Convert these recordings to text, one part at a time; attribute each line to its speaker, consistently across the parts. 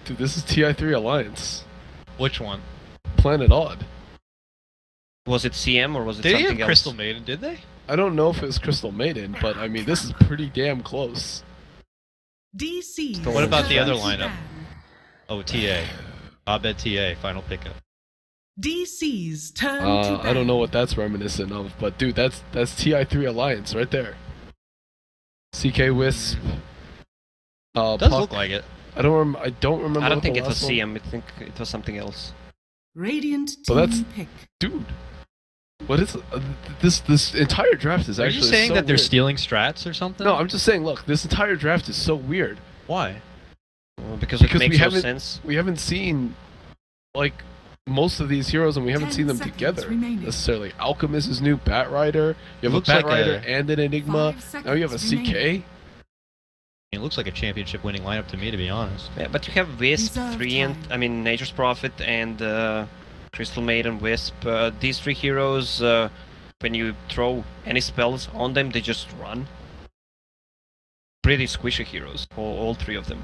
Speaker 1: Dude, this is TI3 Alliance.
Speaker 2: Which one?
Speaker 1: Planet Odd.
Speaker 3: Was it CM or was it
Speaker 2: They
Speaker 3: something
Speaker 2: have
Speaker 3: else?
Speaker 2: Crystal Maiden, did they?
Speaker 1: I don't know if it was Crystal Maiden, but I mean, this is pretty damn close.
Speaker 4: DC.
Speaker 3: What
Speaker 2: What about the other lineup? Oh, TA. Abed TA, final pickup.
Speaker 4: DC's turn to
Speaker 1: I don't know what that's reminiscent of, but dude, that's TI3 Alliance right there. CK Wisp.
Speaker 2: Does
Speaker 1: Puck.
Speaker 2: look like it.
Speaker 1: I don't remember. I don't
Speaker 3: I don't
Speaker 1: what
Speaker 3: think
Speaker 1: the
Speaker 3: it was
Speaker 1: last one-
Speaker 3: CM, I think it was something else.
Speaker 4: Radiant team
Speaker 1: But that's-
Speaker 4: pick.
Speaker 1: Dude, what is this entire draft is
Speaker 2: Are
Speaker 1: actually
Speaker 2: you saying
Speaker 1: so
Speaker 2: that they're
Speaker 1: weird.
Speaker 2: stealing strats or something?
Speaker 1: No, I'm just saying. Look, this entire draft is so weird
Speaker 2: Why?
Speaker 3: Because it
Speaker 1: we
Speaker 3: makes no
Speaker 1: haven't
Speaker 3: sense.
Speaker 1: we haven't seen like most of these heroes, and we haven't
Speaker 4: 10
Speaker 1: seen them
Speaker 4: seconds
Speaker 1: together
Speaker 4: remaining.
Speaker 1: necessarily. Alchemist is new, Bat Rider. You have
Speaker 2: Looks
Speaker 1: a Bat
Speaker 2: like
Speaker 1: Rider
Speaker 2: a-
Speaker 1: and an Enigma.
Speaker 4: 5
Speaker 1: Now you have a
Speaker 4: seconds
Speaker 1: CK.
Speaker 4: remaining.
Speaker 2: It looks like a championship-winning lineup to me, to be honest.
Speaker 3: Yeah, but you have Wisp,
Speaker 4: Reserve
Speaker 3: 3 and
Speaker 4: time.
Speaker 3: I mean Nature's Prophet and Crystal Maiden, Wisp. These 3 heroes, when you throw any spells on them, they just run. Pretty squishy heroes, all 3 of them.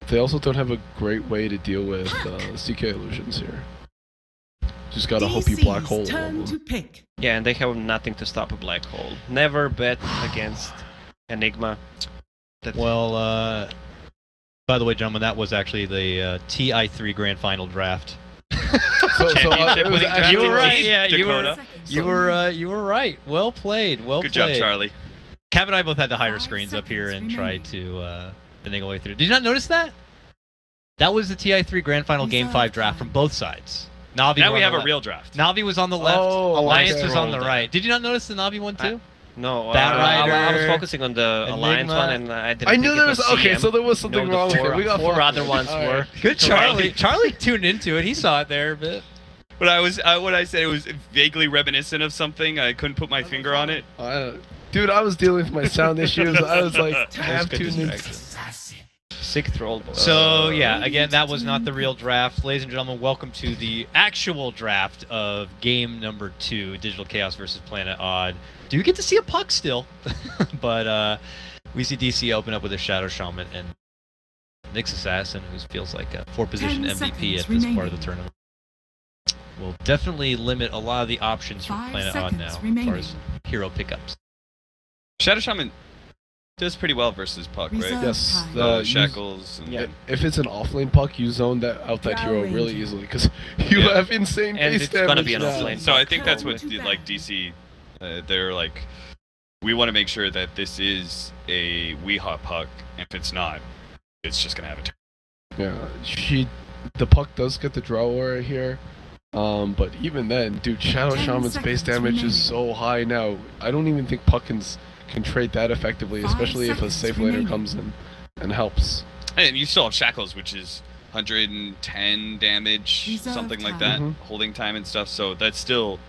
Speaker 1: They also don't have a great way to deal with CK illusions here. Just gotta hope you black hole
Speaker 4: DC's
Speaker 1: all of
Speaker 4: turn to
Speaker 1: them.
Speaker 4: pick.
Speaker 3: Yeah, and they have nothing to stop a black hole. Never bet against Enigma. That
Speaker 2: Well, by the way, gentlemen, that was actually the TI3 Grand Final draft.
Speaker 1: It was actually-
Speaker 2: You were right. Yeah,
Speaker 5: Dakota.
Speaker 2: you were right. Well played. Well
Speaker 5: Good
Speaker 2: played.
Speaker 5: job, Charlie.
Speaker 2: Cav and I both had the higher
Speaker 4: 5
Speaker 2: screens up here and
Speaker 4: seconds
Speaker 2: tried to finagle our way through. Did you not notice that? That was the TI3 Grand Final Game 5 draft from both sides. Navi
Speaker 5: Now
Speaker 2: were
Speaker 5: we
Speaker 2: on
Speaker 5: have
Speaker 2: the
Speaker 5: a
Speaker 2: left.
Speaker 5: real draft.
Speaker 2: Navi was on the left.
Speaker 1: Oh,
Speaker 2: Alliance
Speaker 1: okay.
Speaker 2: was on the right. Did you not notice the Navi one too?
Speaker 3: No,
Speaker 2: Bat
Speaker 3: I was
Speaker 2: Rider,
Speaker 3: focusing on the Alliance
Speaker 2: Enigma.
Speaker 3: one, and I didn't
Speaker 1: I
Speaker 3: think
Speaker 1: knew
Speaker 3: it
Speaker 1: there was okay,
Speaker 3: CM.
Speaker 1: so there was something
Speaker 3: No, the
Speaker 1: wrong with
Speaker 3: four-
Speaker 1: it. We got
Speaker 3: 4
Speaker 1: fucked
Speaker 3: other
Speaker 1: with.
Speaker 3: ones
Speaker 1: All
Speaker 3: were.
Speaker 1: right.
Speaker 2: Good Charlie. Charlie tuned into it. He saw it there a bit.
Speaker 5: But when I said it was vaguely reminiscent of something, I couldn't put my finger on it.
Speaker 1: Dude, I was dealing with my sound issues. I was like, half
Speaker 2: good
Speaker 1: tuned in.
Speaker 2: distraction.
Speaker 3: Sick troll.
Speaker 2: So yeah, again, that was not the real draft. Ladies and gentlemen, welcome to the actual draft of game number 2, Digital Chaos versus Planet Odd. Do you get to see a puck still? But we see DC open up with a Shadow Shaman and Nyx Assassin, who feels like a 4-position
Speaker 4: 10
Speaker 2: MVP at
Speaker 4: seconds
Speaker 2: this part of the
Speaker 4: remaining.
Speaker 2: tournament. Will definitely limit a lot of the options for
Speaker 4: 5
Speaker 2: Planet Odd now,
Speaker 4: seconds
Speaker 2: as
Speaker 4: remaining.
Speaker 2: far as hero pickups.
Speaker 5: Shadow Shaman does pretty well versus Puck, right?
Speaker 4: Reserve
Speaker 1: Yes,
Speaker 4: time.
Speaker 1: the
Speaker 5: Shackles. And
Speaker 3: Yeah.
Speaker 1: If it's an offlane puck, you zone that out that
Speaker 4: Drow
Speaker 1: hero really
Speaker 4: Ranger.
Speaker 1: easily because you
Speaker 5: Yeah.
Speaker 1: have insane
Speaker 3: And
Speaker 1: base
Speaker 3: it's gonna
Speaker 1: damage
Speaker 3: be an
Speaker 1: now.
Speaker 3: offlane.
Speaker 5: So I think that's what
Speaker 4: Too bad.
Speaker 5: like DC, they're like, we want to make sure that this is a Weehawk puck. If it's not, it's just gonna have a.
Speaker 1: Yeah, the puck does get the draw aura here, but even then, dude, Shadow
Speaker 4: 10
Speaker 1: Shaman's base
Speaker 4: seconds
Speaker 1: damage
Speaker 4: remaining.
Speaker 1: is so high now. I don't even think puck can trade that effectively,
Speaker 4: 5
Speaker 1: especially if a
Speaker 4: seconds
Speaker 1: safe
Speaker 4: remaining.
Speaker 1: laner comes in and helps.
Speaker 5: And you still have Shackles, which is 110 damage,
Speaker 4: Reserve
Speaker 5: something like
Speaker 4: time.
Speaker 5: that,
Speaker 1: Mhm.
Speaker 5: holding time and stuff. So that's still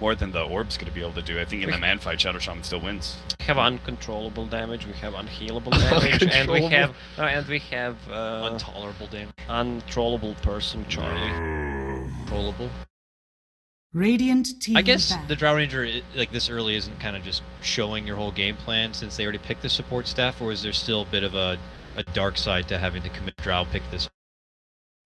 Speaker 5: more than the Orb's gonna be able to do. I think in the man fight, Shadow Shaman still wins.
Speaker 3: We have uncontrollable damage, we have unhealable damage, and we have
Speaker 2: Intolerable damage.
Speaker 3: untrollable person, Charlie.
Speaker 2: Trollable.
Speaker 4: Radiant team
Speaker 2: I guess
Speaker 4: back.
Speaker 2: the Drow Ranger, like this early, isn't kind of just showing your whole game plan since they already picked the support staff, or is there still a bit of a dark side to having to commit Drow pick this?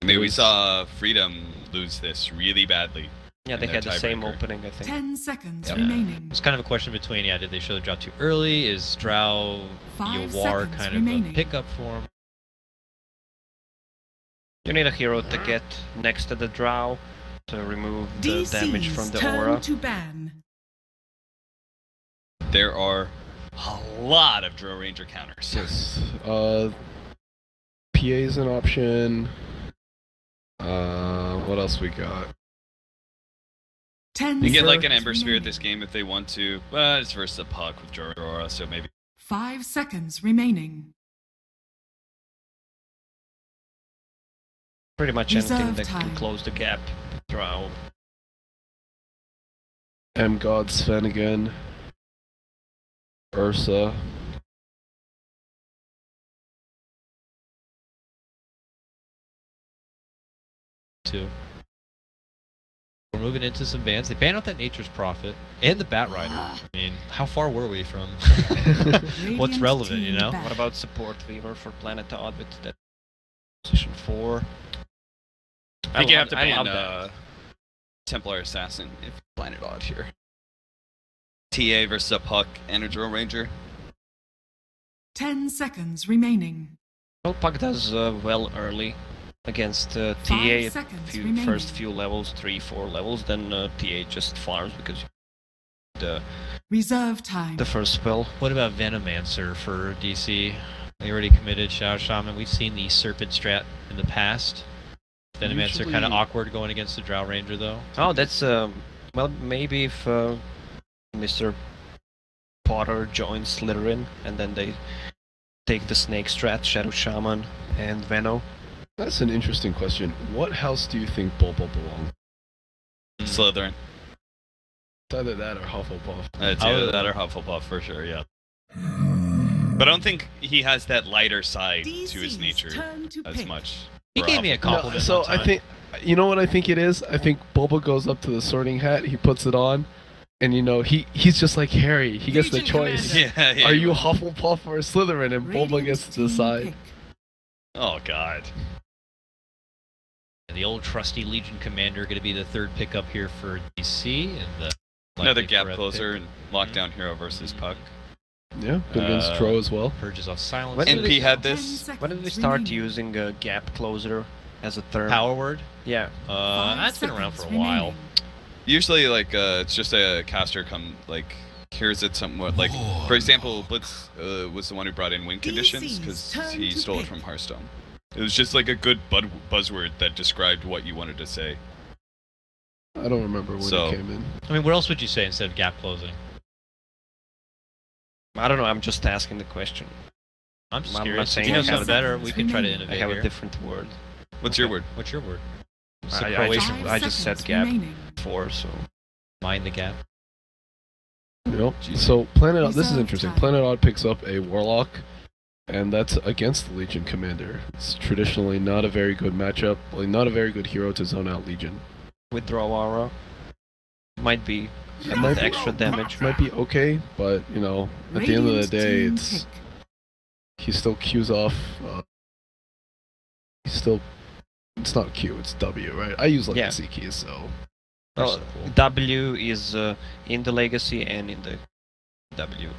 Speaker 5: I mean, we saw Freedom lose this really badly.
Speaker 3: Yeah, they
Speaker 5: And
Speaker 3: had
Speaker 5: their
Speaker 3: the same
Speaker 5: tiebreaker.
Speaker 3: opening, I think.
Speaker 4: 10 seconds
Speaker 2: Yeah.
Speaker 4: remaining.
Speaker 2: It's kind of a question between, did they show the Drow too early? Is Drow
Speaker 4: 5
Speaker 2: Yawar
Speaker 4: seconds
Speaker 2: kind of a
Speaker 4: remaining.
Speaker 2: pickup for him?
Speaker 3: You need a hero to get next to the Drow to remove the damage from
Speaker 4: DC's
Speaker 3: the
Speaker 4: turn
Speaker 3: aura.
Speaker 4: to ban.
Speaker 5: There are a lot of Drow Ranger counters.
Speaker 1: Yes. PA is an option. What else we got?
Speaker 4: 10
Speaker 5: You get like an
Speaker 4: seconds
Speaker 5: Ember Spirit
Speaker 4: remaining.
Speaker 5: this game if they want to, but it's versus a Puck with Drow Aurora, so maybe.
Speaker 4: 5 seconds remaining.
Speaker 3: Pretty much anything
Speaker 4: Reserve
Speaker 3: that can
Speaker 4: time.
Speaker 3: close the gap with Drow.
Speaker 1: God Sven again. Ursa.
Speaker 2: Too. moving into some bans. They ban out that Nature's Prophet and the Bat Rider. I mean, how far were we from what's relevant, you know?
Speaker 3: What about support Weaver for Planet Odd with that position 4?
Speaker 5: I think you have to
Speaker 3: I
Speaker 5: ban
Speaker 3: love that.
Speaker 5: Templar Assassin if Planet Odd here. TA versus a Puck and a Drill Ranger.
Speaker 4: 10 seconds remaining.
Speaker 3: Well, Puck does well early against TA.
Speaker 4: 5 seconds remaining.
Speaker 3: First few levels, 3-4 levels, then TA just farms because the
Speaker 4: Reserve time.
Speaker 3: first spell.
Speaker 2: What about Venomancer for DC? They already committed Shadow Shaman. We've seen the Serpent strat in the past. Venomancer
Speaker 1: Usually-
Speaker 2: kind of awkward going against the Drow Ranger, though.
Speaker 3: Oh, that's well, maybe if Mr. Potter joins Slytherin and then they take the Snake strat, Shadow Shaman and Veno.
Speaker 1: That's an interesting question. What house do you think Bulba belongs?
Speaker 5: Slytherin.
Speaker 1: It's either that or Hufflepuff.
Speaker 5: It's either that or Hufflepuff for sure, yeah. But I don't think he has that lighter side to his
Speaker 4: DC's
Speaker 5: nature
Speaker 4: turn to
Speaker 5: as
Speaker 4: pick.
Speaker 5: much.
Speaker 2: He
Speaker 5: for
Speaker 2: gave me a
Speaker 5: Hufflepuff.
Speaker 2: compliment.
Speaker 1: No, so
Speaker 2: one time.
Speaker 1: I think, you know what I think it is? I think Bulba goes up to the Sorting Hat, he puts it on, and you know, he's just like Harry. He gets the
Speaker 4: Legion
Speaker 1: choice.
Speaker 4: Commander.
Speaker 5: Yeah.
Speaker 1: Are you Hufflepuff or Slytherin? And Bulba
Speaker 4: Radiant
Speaker 1: gets to
Speaker 4: team
Speaker 1: decide.
Speaker 4: pick.
Speaker 5: Oh god.
Speaker 2: And the old trusty Legion Commander going to be the third pickup here for DC. And the
Speaker 5: Another
Speaker 2: likely
Speaker 5: gap
Speaker 2: threat
Speaker 5: closer
Speaker 2: pick.
Speaker 5: and lockdown hero versus Puck.
Speaker 1: Yeah, good against Tro as well.
Speaker 2: Purges off silence.
Speaker 3: When did
Speaker 5: NP
Speaker 3: they-
Speaker 5: had
Speaker 4: 10
Speaker 5: this.
Speaker 4: seconds
Speaker 3: When did we start
Speaker 4: remaining.
Speaker 3: using gap closer as a term?
Speaker 2: Power word.
Speaker 3: Yeah.
Speaker 4: 5
Speaker 2: That's been around for a
Speaker 4: seconds
Speaker 2: while.
Speaker 4: remaining.
Speaker 5: Usually, like, it's just a caster hears it somewhat. Like, for example, Blitz was the one who brought in win conditions because
Speaker 4: turn
Speaker 5: he
Speaker 4: to
Speaker 5: stole it
Speaker 4: pick.
Speaker 5: from Hearthstone. It was just like a good buzzword that described what you wanted to say.
Speaker 1: I don't remember when
Speaker 5: So-
Speaker 1: it came in.
Speaker 2: I mean, what else would you say instead of gap closing?
Speaker 3: I don't know, I'm just asking the question.
Speaker 2: I'm just
Speaker 3: I'm not
Speaker 2: curious. If
Speaker 3: saying
Speaker 2: you know
Speaker 3: I have
Speaker 2: something
Speaker 3: a-
Speaker 2: better, we can try to
Speaker 4: I
Speaker 3: I
Speaker 2: innovate
Speaker 3: have
Speaker 2: here.
Speaker 3: a different word.
Speaker 5: What's your word?
Speaker 2: What's your word?
Speaker 3: I
Speaker 2: Croatian.
Speaker 3: just-
Speaker 4: 5
Speaker 3: said
Speaker 4: seconds
Speaker 3: gap.
Speaker 4: remaining.
Speaker 3: 4, so...
Speaker 2: Mind the gap.
Speaker 1: Yep.
Speaker 5: Jeez.
Speaker 1: So Planet Odd, this is
Speaker 4: Reserve
Speaker 1: interesting.
Speaker 4: time.
Speaker 1: Planet Odd picks up a Warlock, and that's against the Legion Commander. It's traditionally not a very good matchup, like not a very good hero to zone out Legion.
Speaker 3: Withdraw aura. Might be
Speaker 1: It might
Speaker 3: with
Speaker 1: be,
Speaker 3: extra damage.
Speaker 1: might be okay, but you know, at the end of the
Speaker 4: Radiant
Speaker 1: day,
Speaker 4: team
Speaker 1: it's
Speaker 4: pick.
Speaker 1: he still queues off. He's still, it's not Q, it's W, right? I use legacy keys, so
Speaker 3: Well,
Speaker 2: so cool.
Speaker 3: W is in the legacy and in the W.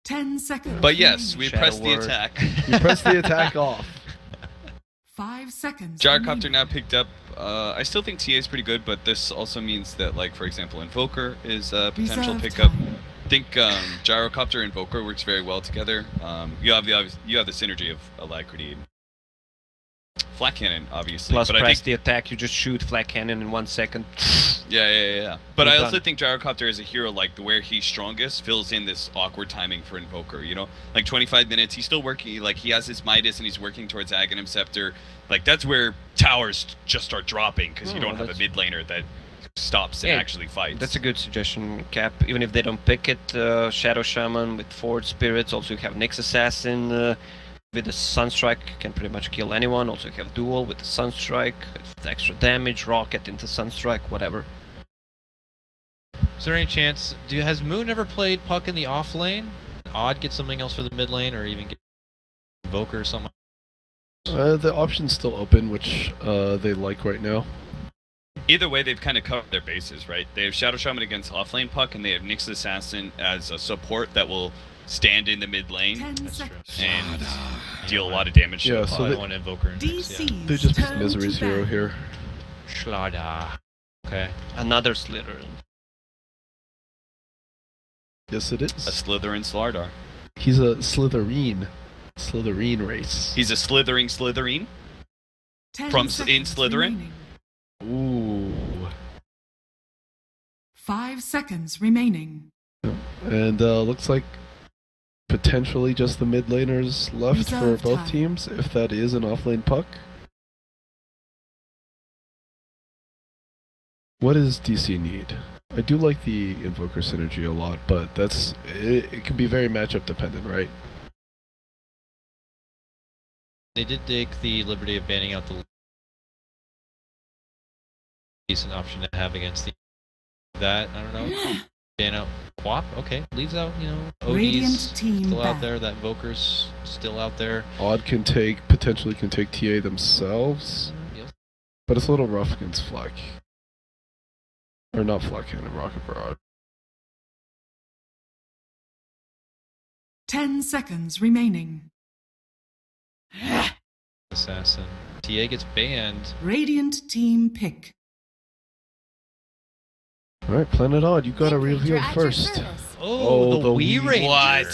Speaker 4: 10 seconds.
Speaker 5: But yes, we
Speaker 3: Shadow
Speaker 5: pressed the
Speaker 3: word.
Speaker 5: attack.
Speaker 1: you press the attack off.
Speaker 4: 5 seconds.
Speaker 5: Gyrocopter
Speaker 4: remaining.
Speaker 5: now picked up. I still think TA is pretty good, but this also means that, like, for example, Invoker is a potential
Speaker 4: Reserve
Speaker 5: pickup.
Speaker 4: time.
Speaker 5: I think Gyrocopter and Invoker works very well together. You have the synergy of Alacrity and Flat Cannon, obviously.
Speaker 3: Plus
Speaker 5: but I
Speaker 3: press
Speaker 5: think,
Speaker 3: the attack, you just shoot flat cannon in 1 second.
Speaker 5: yeah. But
Speaker 3: You're
Speaker 5: I also
Speaker 3: done.
Speaker 5: think Gyrocopter as a hero, like where he's strongest, fills in this awkward timing for Invoker. You know, like 25 minutes, he's still working. Like he has his Midas and he's working towards Aghanim Scepter. Like that's where towers just start dropping because you
Speaker 3: Oh,
Speaker 5: don't have a
Speaker 3: that's-
Speaker 5: mid laner that stops and
Speaker 3: Yeah,
Speaker 5: actually fights.
Speaker 3: That's a good suggestion, Cap. Even if they don't pick it, Shadow Shaman with Forward Spirits. Also, you have Nyx Assassin with the Sunstrike, can pretty much kill anyone. Also, you have Duel with the Sunstrike, with extra damage, Rocket into Sunstrike, whatever.
Speaker 2: Is there any chance? Has Moon ever played Puck in the off lane? Odd get something else for the mid lane, or even get Invoker or something?
Speaker 1: The option's still open, which they like right now.
Speaker 5: Either way, they've kind of covered their bases, right? They have Shadow Shaman against offlane Puck, and they have Nyx Assassin as a support that will stand in the mid lane
Speaker 4: 10
Speaker 2: That's true.
Speaker 4: seconds.
Speaker 5: and deal a lot of damage to
Speaker 1: Yeah,
Speaker 5: the
Speaker 1: so
Speaker 5: Puck.
Speaker 1: they-
Speaker 2: One Invoker and Nyx, yeah.
Speaker 4: DC's
Speaker 1: They just
Speaker 4: turn
Speaker 1: Misery's
Speaker 4: to
Speaker 1: hero
Speaker 4: bat.
Speaker 1: here.
Speaker 2: Schlada. Okay.
Speaker 3: Another Slytherin.
Speaker 1: Yes, it
Speaker 5: A
Speaker 1: is.
Speaker 5: Slytherin Slardar.
Speaker 1: He's a Slytherin. Slytherin race.
Speaker 5: He's a slithering Slytherin.
Speaker 4: 10
Speaker 5: From in
Speaker 4: seconds
Speaker 5: Slytherin?
Speaker 4: remaining.
Speaker 1: Ooh.
Speaker 4: 5 seconds remaining.
Speaker 1: And looks like potentially just the mid laners left for
Speaker 4: Reserve
Speaker 1: both
Speaker 4: time.
Speaker 1: teams, if that is an offlane Puck. What does DC need? I do like the Invoker synergy a lot, but it can be very matchup dependent, right?
Speaker 2: They did take the liberty of banning out the decent option to have against that. I don't know. Dano Quap, okay, leaves out, you know,
Speaker 4: Radiant
Speaker 2: OD's
Speaker 4: team
Speaker 2: still out
Speaker 4: back.
Speaker 2: there, that Invoker's still out there.
Speaker 1: Odd can potentially take TA themselves,
Speaker 2: Yep.
Speaker 1: but it's a little rough against Fleck. Or not Fleck and Rocket Barrage.
Speaker 4: 10 seconds remaining.
Speaker 2: Assassin. TA gets banned.
Speaker 4: Radiant team pick.
Speaker 1: Alright, Planet Odd, you gotta reveal first.
Speaker 2: Oh, the Wii
Speaker 1: Wii-
Speaker 2: Ranger.
Speaker 3: What?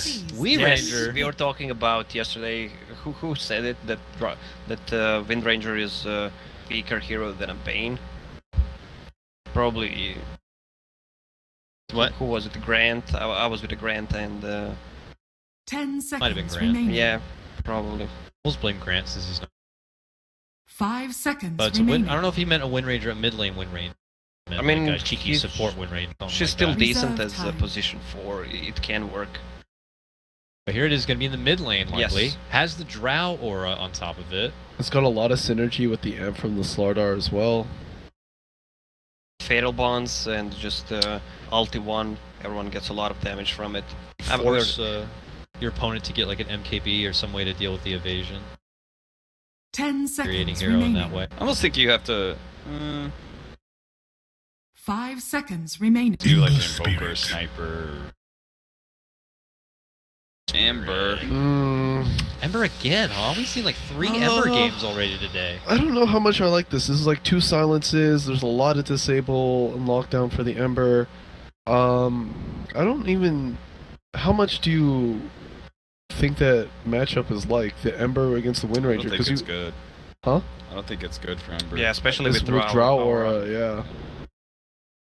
Speaker 2: Wii
Speaker 3: Yes,
Speaker 2: Ranger.
Speaker 3: we were talking about yesterday. Who said it? That Wind Ranger is a weaker hero than a Bane. Probably.
Speaker 2: What?
Speaker 3: Who was it? Grant. I was with a Grant and
Speaker 4: 10
Speaker 2: Might have been
Speaker 4: seconds
Speaker 2: Grant.
Speaker 4: remaining.
Speaker 3: yeah, probably.
Speaker 2: We'll blame Grant since he's not.
Speaker 4: 5 seconds
Speaker 2: But it's a
Speaker 4: remaining.
Speaker 2: I don't know if he meant a Wind Ranger, a mid lane Wind Ranger.
Speaker 3: I mean,
Speaker 2: like a cheeky
Speaker 3: he's-
Speaker 2: support Wind Ranger. something
Speaker 3: She's
Speaker 2: like
Speaker 3: still
Speaker 2: that.
Speaker 3: decent
Speaker 4: Reserve
Speaker 3: as a
Speaker 4: time.
Speaker 3: position 4. It can work.
Speaker 2: But here it is going to be in the mid lane, likely.
Speaker 3: Yes.
Speaker 2: Has the Drow aura on top of it.
Speaker 1: It's got a lot of synergy with the amp from the Slardar as well.
Speaker 3: Fatal bonds and just ulti 1. Everyone gets a lot of damage from it. I've
Speaker 2: Force your opponent to get like an MKB or some way to deal with the evasion.
Speaker 4: 10
Speaker 2: Creating
Speaker 4: seconds
Speaker 2: hero in
Speaker 4: remaining.
Speaker 2: that way.
Speaker 5: I almost think you have to
Speaker 4: 5 seconds remaining.
Speaker 5: do like an invoker, sniper, Amber.
Speaker 2: Ember again, huh? We've seen like 3 Ember games already today.
Speaker 1: I don't know how much I like this. This is like 2 silences. There's a lot of disable and lockdown for the Ember. I don't even. How much do you think that matchup is like the Ember against the Wind
Speaker 5: I
Speaker 1: Ranger?
Speaker 5: don't think it's good.
Speaker 1: Huh?
Speaker 5: I don't think it's good for Ember.
Speaker 3: Yeah, especially
Speaker 1: It's
Speaker 3: with
Speaker 1: with
Speaker 3: Drow.
Speaker 1: Drow aura, yeah.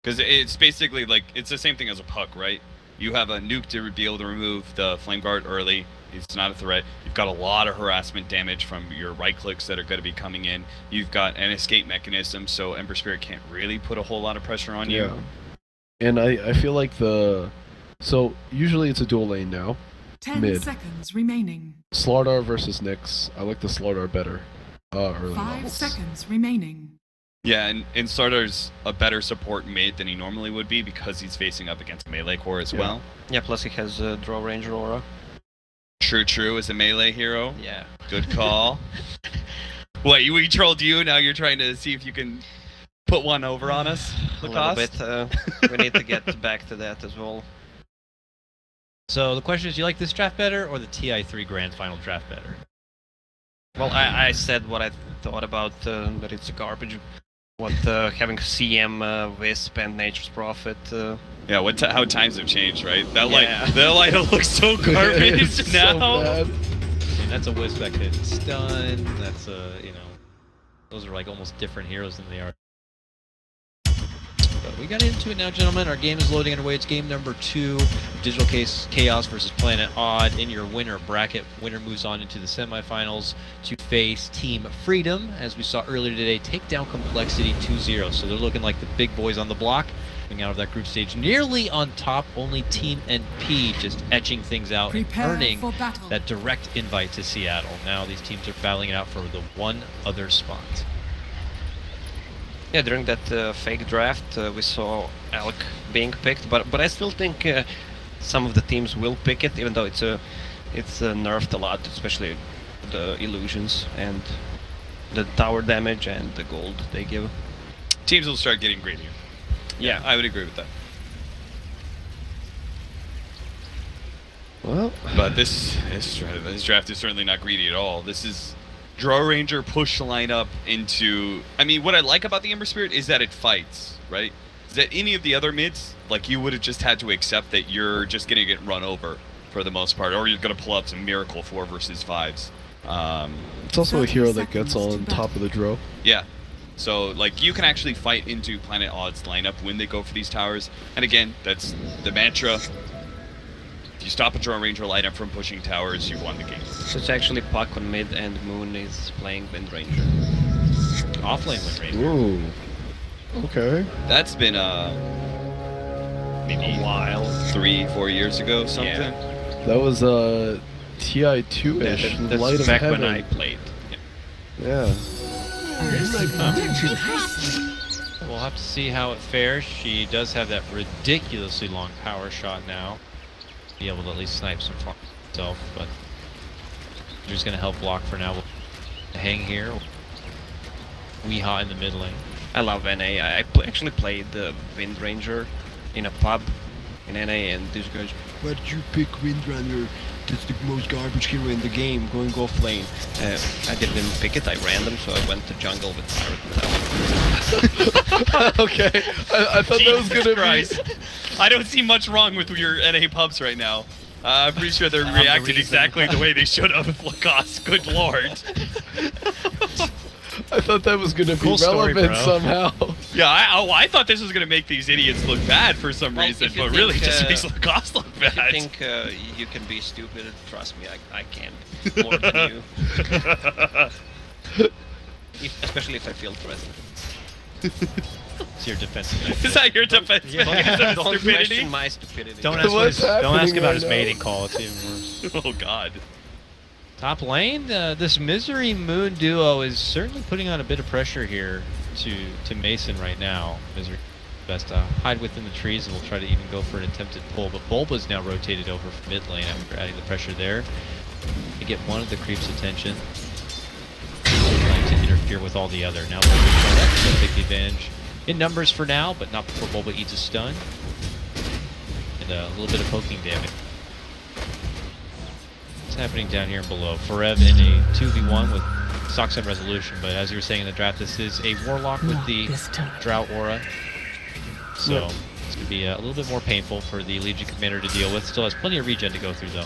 Speaker 5: Because it's basically like, it's the same thing as a puck, right? You have a nuke to be able to remove the Flame Guard early. It's not a threat. You've got a lot of harassment damage from your right clicks that are going to be coming in. You've got an escape mechanism, so Ember Spirit can't really put a whole lot of pressure on you.
Speaker 1: Yeah. And I feel like so usually it's a dual lane now.
Speaker 4: 10
Speaker 1: Mid.
Speaker 4: seconds remaining.
Speaker 1: Slardar versus Nyx. I like the Slardar better. Early
Speaker 4: 5
Speaker 1: levels.
Speaker 4: seconds remaining.
Speaker 5: Yeah, and Sardar's a better support mid than he normally would be because he's facing up against melee core as
Speaker 1: Yeah.
Speaker 5: well.
Speaker 3: Yeah, plus he has Drow Ranger aura.
Speaker 5: True is a melee hero.
Speaker 3: Yeah.
Speaker 5: Good call. Wait, we trolled you, now you're trying to see if you can put one over on us?
Speaker 3: A little bit. We need to get back to that as well.
Speaker 2: So the question is, do you like this draft better or the TI3 Grand Final draft better?
Speaker 3: Well, I said what I thought about that it's garbage. What having CM, Wisp, and Nature's Prophet.
Speaker 5: Yeah, how times have changed, right? That
Speaker 3: Yeah.
Speaker 5: light looks so garbage
Speaker 1: It's
Speaker 5: now.
Speaker 1: so bad.
Speaker 2: I mean, that's a Wisp that could stun. That's a, you know, those are like almost different heroes than they are. But we got into it now, gentlemen. Our game is loading underway. It's game number 2. Digital Chaos versus Planet Odd in your winner bracket. Winner moves on into the semifinals to face Team Freedom. As we saw earlier today, take down Complexity 2-0. So they're looking like the big boys on the block. Coming out of that group stage nearly on top. Only Team NP just etching things out and
Speaker 4: Prepare
Speaker 2: earning
Speaker 4: for battle.
Speaker 2: that direct invite to Seattle. Now these teams are battling it out for the one other spot.
Speaker 3: Yeah, during that fake draft, we saw Alec being picked, but I still think some of the teams will pick it, even though it's nerfed a lot, especially the illusions and the tower damage and the gold they give.
Speaker 5: Teams will start getting greedier.
Speaker 3: Yeah.
Speaker 5: I would agree with that.
Speaker 1: Well,
Speaker 5: But this draft is certainly not greedy at all. This is Draw Ranger push lineup into... I mean, what I like about the Ember Spirit is that it fights, right? Is that any of the other mids, like, you would have just had to accept that you're just going to get run over for the most part, or you're going to pull up some miracle 4 versus 5s.
Speaker 1: it's also a
Speaker 4: 30
Speaker 1: hero that gets
Speaker 4: seconds
Speaker 1: on
Speaker 4: to
Speaker 1: top of the draw.
Speaker 5: Yeah. So, like, you can actually fight into Planet Odd's lineup when they go for these towers. And again, that's the mantra. If you stop a Draw Ranger lineup from pushing towers, you've won the game.
Speaker 3: So it's actually Puck on mid and Moon is playing Wind Ranger.
Speaker 2: Offlane Wind Ranger.
Speaker 1: Ooh. Okay.
Speaker 5: That's been, maybe
Speaker 3: A while.
Speaker 5: 3-4 years ago, something.
Speaker 3: Yeah.
Speaker 1: That was TI2-ish.
Speaker 3: That's
Speaker 1: Light of
Speaker 3: back
Speaker 1: Heaven.
Speaker 3: when I played.
Speaker 1: Yeah.
Speaker 2: we'll have to see how it fares. She does have that ridiculously long power shot now. Be able to at least snipe some farm herself, but she's going to help block for now. We'll hang here. Weehaw in the mid lane.
Speaker 3: I love NA. I actually played the Wind Ranger in a pub in NA, and these guys, why did you pick Wind Ranger? That's the most garbage hero in the game, going off lane. I didn't pick it, I ran them, so I went to jungle with Pirate.
Speaker 1: Okay, I thought that was gonna
Speaker 5: Christ. I don't see much wrong with your NA pubs right now. I'm pretty sure they're reacting exactly the way they should have. Lacoste, good lord.
Speaker 1: I thought that was gonna be
Speaker 2: Cool story,
Speaker 1: relevant
Speaker 2: bro.
Speaker 1: somehow.
Speaker 5: Yeah, I thought this was gonna make these idiots look bad for some reason,
Speaker 3: if you
Speaker 5: but really
Speaker 3: think,
Speaker 5: just makes Lacoste look
Speaker 3: If
Speaker 5: bad.
Speaker 3: you think you can be stupid, trust me, I can. More than you. Especially if I feel threatened.
Speaker 2: It's your defensive.
Speaker 5: Is that your defense
Speaker 2: Yeah.
Speaker 5: mechanism of
Speaker 3: Don't
Speaker 5: stupidity?
Speaker 3: question my stupidity.
Speaker 2: Don't ask,
Speaker 1: What's
Speaker 2: don't ask
Speaker 1: happening
Speaker 2: about
Speaker 1: right
Speaker 2: his
Speaker 1: now?
Speaker 2: mating call. It's even worse.
Speaker 5: Oh god.
Speaker 2: Top lane, this Misery Moon duo is certainly putting on a bit of pressure here to Mason right now. Misery best hide within the trees, and we'll try to even go for an attempted pull. But Bulba's now rotated over from mid lane after adding the pressure there to get one of the creeps' attention. Trying to interfere with all the other. Now Bulba's going to take the advantage in numbers for now, but not before Bulba eats a stun. And a little bit of poking damage. What's happening down here below? Forev in a 2v1 with Soxen Resolution, but as you were saying in the draft, this is a Warlock with the Drought Aura. So it's going to be a little bit more painful for the Legion Commander to deal with. Still has plenty of regen to go through, though.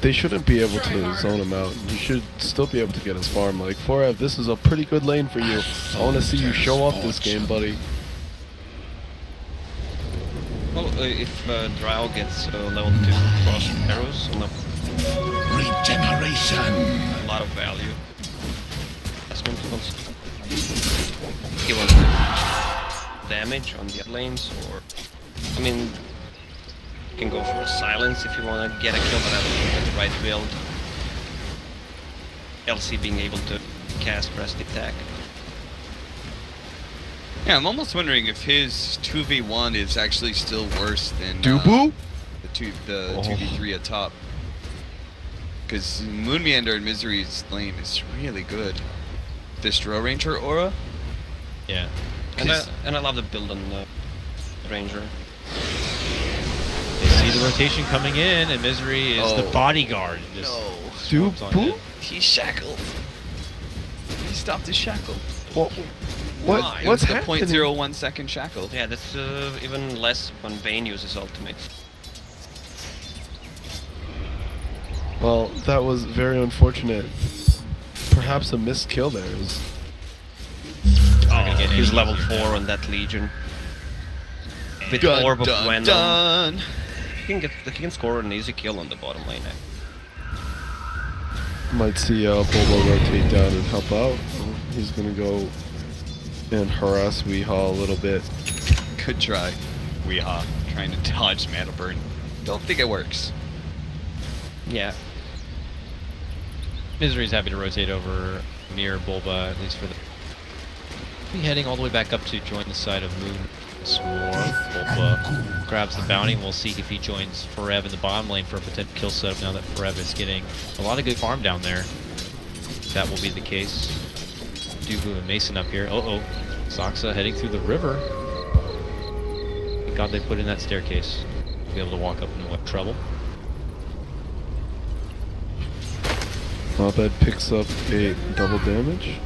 Speaker 1: They shouldn't be able to zone him out. You should still be able to get his farm. Like, Forev, this is a pretty good lane for you. I want to see you show off this game, buddy.
Speaker 3: Well, if Drow gets level 2 cross arrows,
Speaker 6: Regeneration.
Speaker 3: a lot of value. That's going to give us damage on the other lanes, or I mean, you can go for a silence if you want to get a kill, but I don't think that's the right build. LC being able to cast rest attack.
Speaker 5: Yeah, I'm almost wondering if his 2v1 is actually still worse than
Speaker 1: Dubu?
Speaker 5: the 2v3 at top. Because Moon Meander and Misery's lane is really good. This Drill Ranger aura?
Speaker 2: Yeah.
Speaker 3: And I love the build on the Ranger.
Speaker 2: They see the rotation coming in, and Misery is the bodyguard. Just swarms on in.
Speaker 5: He's shackled. He stopped his shackle.
Speaker 1: What's
Speaker 5: the
Speaker 1: happening?
Speaker 5: 0.01 second shackle.
Speaker 3: Yeah, that's even less when Vayne uses ultimate.
Speaker 1: Well, that was very unfortunate. Perhaps a missed kill there.
Speaker 3: He's level 4 on that Legion. With Orb of Venom.
Speaker 5: Done.
Speaker 3: He can score an easy kill on the bottom lane.
Speaker 1: Might see Bulba rotate down and help out. He's gonna go and harass Weehaw a little bit.
Speaker 5: Good try. Weehaw trying to dodge mana burn. Don't think it works.
Speaker 3: Yeah.
Speaker 2: Misery's happy to rotate over near Bulba, at least for the... Be heading all the way back up to join the side of Moon some more. Bulba grabs the bounty, and we'll see if he joins Forev in the bottom lane for a potential kill setup now that Forev is getting a lot of good farm down there. That will be the case. Dubu and Mason up here. Soxa heading through the river. Thank God they put in that staircase. Be able to walk up into trouble.
Speaker 1: Abed picks up a double damage.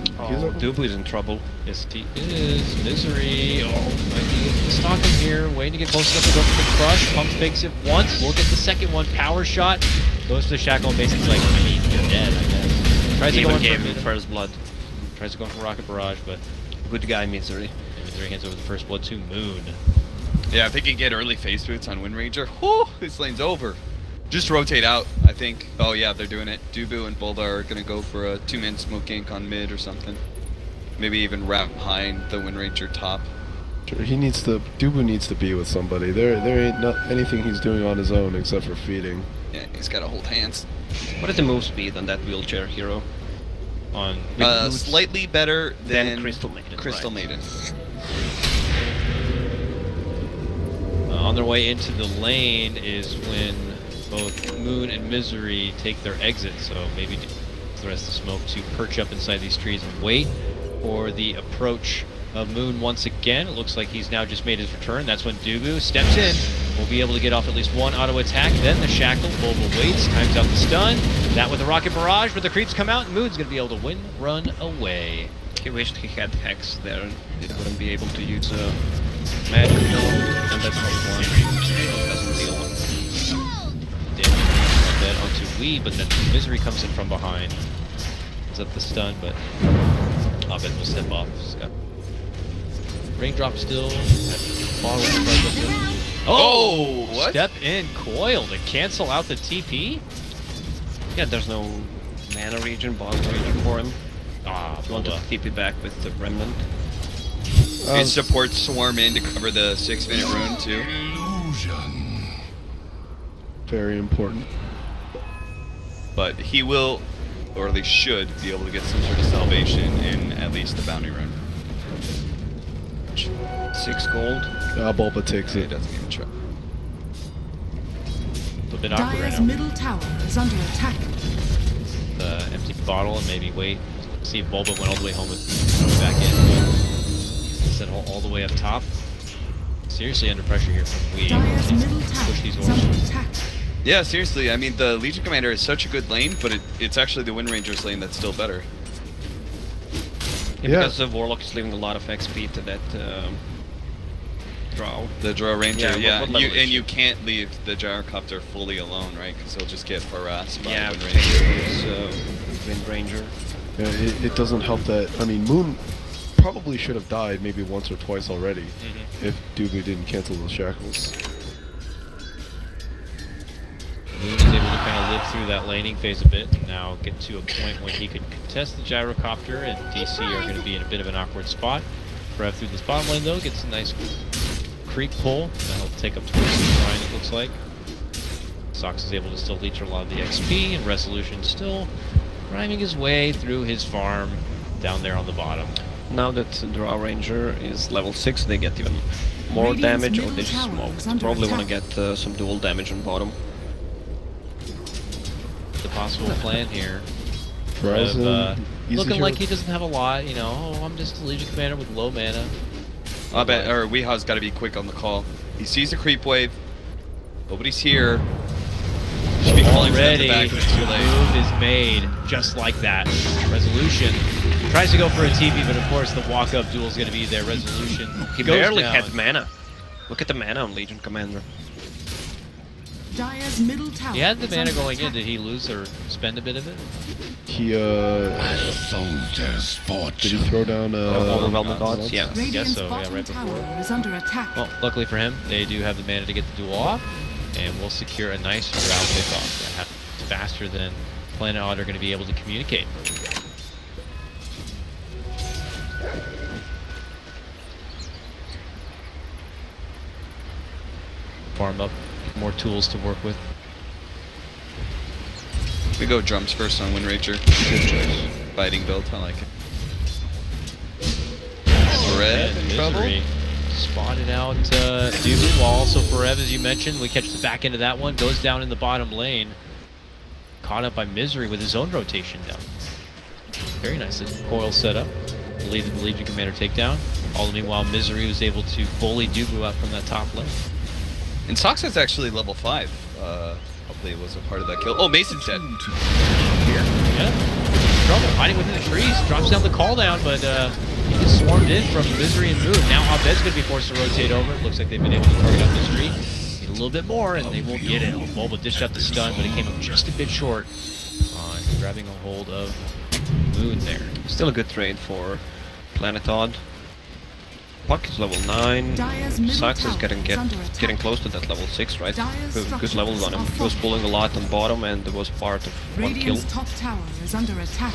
Speaker 3: Dubu is in trouble.
Speaker 2: Yes, he is. Misery. Might be stalking here, waiting to get close enough to go for the crush. Pump fakes it once. We'll get the second one. Power shot. Goes to the shackle and basically like, I mean, you're dead, I guess. Tries to go in
Speaker 3: gave
Speaker 2: for
Speaker 3: him first blood.
Speaker 2: Tries to go in for Rocket Barrage, but
Speaker 3: Good guy, Misery.
Speaker 2: Misery hands over the first blood to Moon.
Speaker 5: Yeah, if they can get early face boots on Wind Ranger, whew, this lane's over. Just rotate out, I think. Oh yeah, they're doing it. Dubu and Bulba are gonna go for a 2-man smoke gank on mid or something. Maybe even wrap behind the Wind Ranger top.
Speaker 1: Dubu needs to be with somebody. There ain't not anything he's doing on his own except for feeding.
Speaker 5: Yeah, he's gotta hold hands.
Speaker 3: What is the move speed on that wheelchair hero?
Speaker 2: On
Speaker 5: Slightly better than
Speaker 3: Crystal Maiden.
Speaker 5: Crystal
Speaker 3: right.
Speaker 5: Maiden.
Speaker 2: On their way into the lane is when both Moon and Misery take their exit, so maybe the rest of the smoke to perch up inside these trees and wait for the approach of Moon once again. It looks like he's now just made his return. That's when Dugu steps in. Will be able to get off at least one auto attack. Then the shackle. Bulba waits, times out the stun. That with the rocket barrage, but the creeps come out and Moon's going to be able to run away.
Speaker 3: He wished he had Hex there. He wouldn't be able to use magic though, and that's not one. Doesn't deal.
Speaker 2: Damage dead onto Wee, but then Misery comes in from behind. Ends up the stun, but Abed will step off. Got raindrop still. Bottle in front of him.
Speaker 5: Oh, what?
Speaker 2: Step in coil to cancel out the TP?
Speaker 3: Yeah, there's no mana region, bottom region for him.
Speaker 2: Ah,
Speaker 3: If you want to TP back with the Remnant.
Speaker 5: His supports swarm in to cover the 6-minute rune too.
Speaker 1: Very important.
Speaker 5: But he will, or at least should, be able to get some sort of salvation in at least the bounty rune.
Speaker 3: 6 gold.
Speaker 1: Bulba takes
Speaker 5: He
Speaker 1: it.
Speaker 5: doesn't even try.
Speaker 2: A bit awkward right
Speaker 4: Dyer's
Speaker 2: now.
Speaker 4: middle tower is under attack.
Speaker 2: The empty bottle and maybe wait. See if Bulba went all the way home with coming back in. Instead all the way up top. Seriously under pressure here from Wee.
Speaker 4: Dyer's middle
Speaker 2: Push
Speaker 4: tower
Speaker 2: these
Speaker 4: is under
Speaker 2: orbs.
Speaker 4: attack.
Speaker 5: Yeah, seriously, I mean, the Legion Commander is such a good lane, but it's actually the Wind Ranger's lane that's still better.
Speaker 3: Yeah,
Speaker 1: Yeah.
Speaker 3: because the Warlock is leaving a lot of XP to that Drow.
Speaker 5: The Drow Ranger,
Speaker 3: Yeah,
Speaker 5: yeah.
Speaker 3: what level is
Speaker 5: And
Speaker 3: she?
Speaker 5: you can't leave the Gyrocopter fully alone, right? Because he'll just get harassed by
Speaker 3: Yeah,
Speaker 5: the Wind
Speaker 3: Ranger
Speaker 5: Ranger.
Speaker 3: is Wind Ranger.
Speaker 1: Yeah, it doesn't help that. I mean, Moon probably should have died maybe once or twice already if Dugu didn't cancel those shackles.
Speaker 2: Moon is able to kind of live through that laning phase a bit, and now get to a point when he could contest the Gyrocopter, and DC are going to be in a bit of an awkward spot. Rev through this bottom lane though, gets a nice creep pull. That'll take up towards the shrine, it looks like. Sox is able to still leech a lot of the XP, and Resolution still rhyming his way through his farm down there on the bottom.
Speaker 3: Now that the Drow Ranger is level 6, they get even more
Speaker 4: Radiant's
Speaker 3: damage, or
Speaker 4: middle
Speaker 3: they just
Speaker 4: tower
Speaker 3: smoke.
Speaker 4: is
Speaker 3: They
Speaker 4: under
Speaker 3: probably want to
Speaker 4: attack.
Speaker 3: get some dual damage on bottom.
Speaker 2: The possible plan here.
Speaker 1: Frozen, easy
Speaker 2: Looking like
Speaker 1: hero.
Speaker 2: he doesn't have a lot, you know. Oh, I'm just a Legion Commander with low mana.
Speaker 5: I bet, or Weeha's got to be quick on the call. He sees the creep wave. Nobody's here. Should be calling for them to
Speaker 2: Already,
Speaker 5: back, but it's too
Speaker 2: the
Speaker 5: late.
Speaker 2: move is made just like that. Resolution tries to go for a TP, but of course the walk-up duel is going to be there. Resolution
Speaker 3: He
Speaker 2: goes
Speaker 3: barely
Speaker 2: down.
Speaker 3: had mana. Look at the mana on Legion Commander.
Speaker 4: Dyer's middle tower.
Speaker 2: He had the
Speaker 4: is
Speaker 2: mana
Speaker 4: under
Speaker 2: going in.
Speaker 4: attack.
Speaker 2: Did he lose or spend a bit of it?
Speaker 1: He did he throw down
Speaker 3: Overwhelming Gods, yeah.
Speaker 4: Radiant's
Speaker 2: so, yeah,
Speaker 4: bottom
Speaker 2: right before.
Speaker 4: tower is under attack.
Speaker 2: Well, luckily for him, they do have the mana to get the duel off, and we'll secure a nice round pickoff. Faster than Planet Odd are going to be able to communicate. Farm up more tools to work with.
Speaker 5: We go drums first on Wind Ranger. Good choice. Fighting build, I like it. Red in trouble.
Speaker 2: Misery spotted out Dugu, while also Forev, as you mentioned, we catch the back end of that one, goes down in the bottom lane. Caught up by Misery with his own rotation down. Very nicely. Coil set up. Lead the Legion Commander takedown. All the meanwhile, Misery was able to bully Dugu out from that top lane.
Speaker 5: And Sox is actually level 5. Hopefully it was a part of that kill. Oh, Mason's dead.
Speaker 2: Yeah. Trouble. Hiding within the trees. Drops down the call down, but he just swarmed in from Misery and Moon. Now Abed's going to be forced to rotate over. Looks like they've been able to target up the street. Need a little bit more, and they won't get it. Bulba dished out the stun, but it came up just a bit short on grabbing a hold of Moon there.
Speaker 3: Still a good trade for Planet Odd. Puck is level 9.
Speaker 4: Dyer's middle
Speaker 3: Sax is
Speaker 4: tower
Speaker 3: getting
Speaker 4: is under attack.
Speaker 3: getting close to that level 6, right?
Speaker 4: Dyer's
Speaker 3: Good levels on him.
Speaker 4: structures
Speaker 3: He was
Speaker 4: are
Speaker 3: pulling a lot on bottom, and there was part of one kill.
Speaker 4: Radiant's top tower is under attack.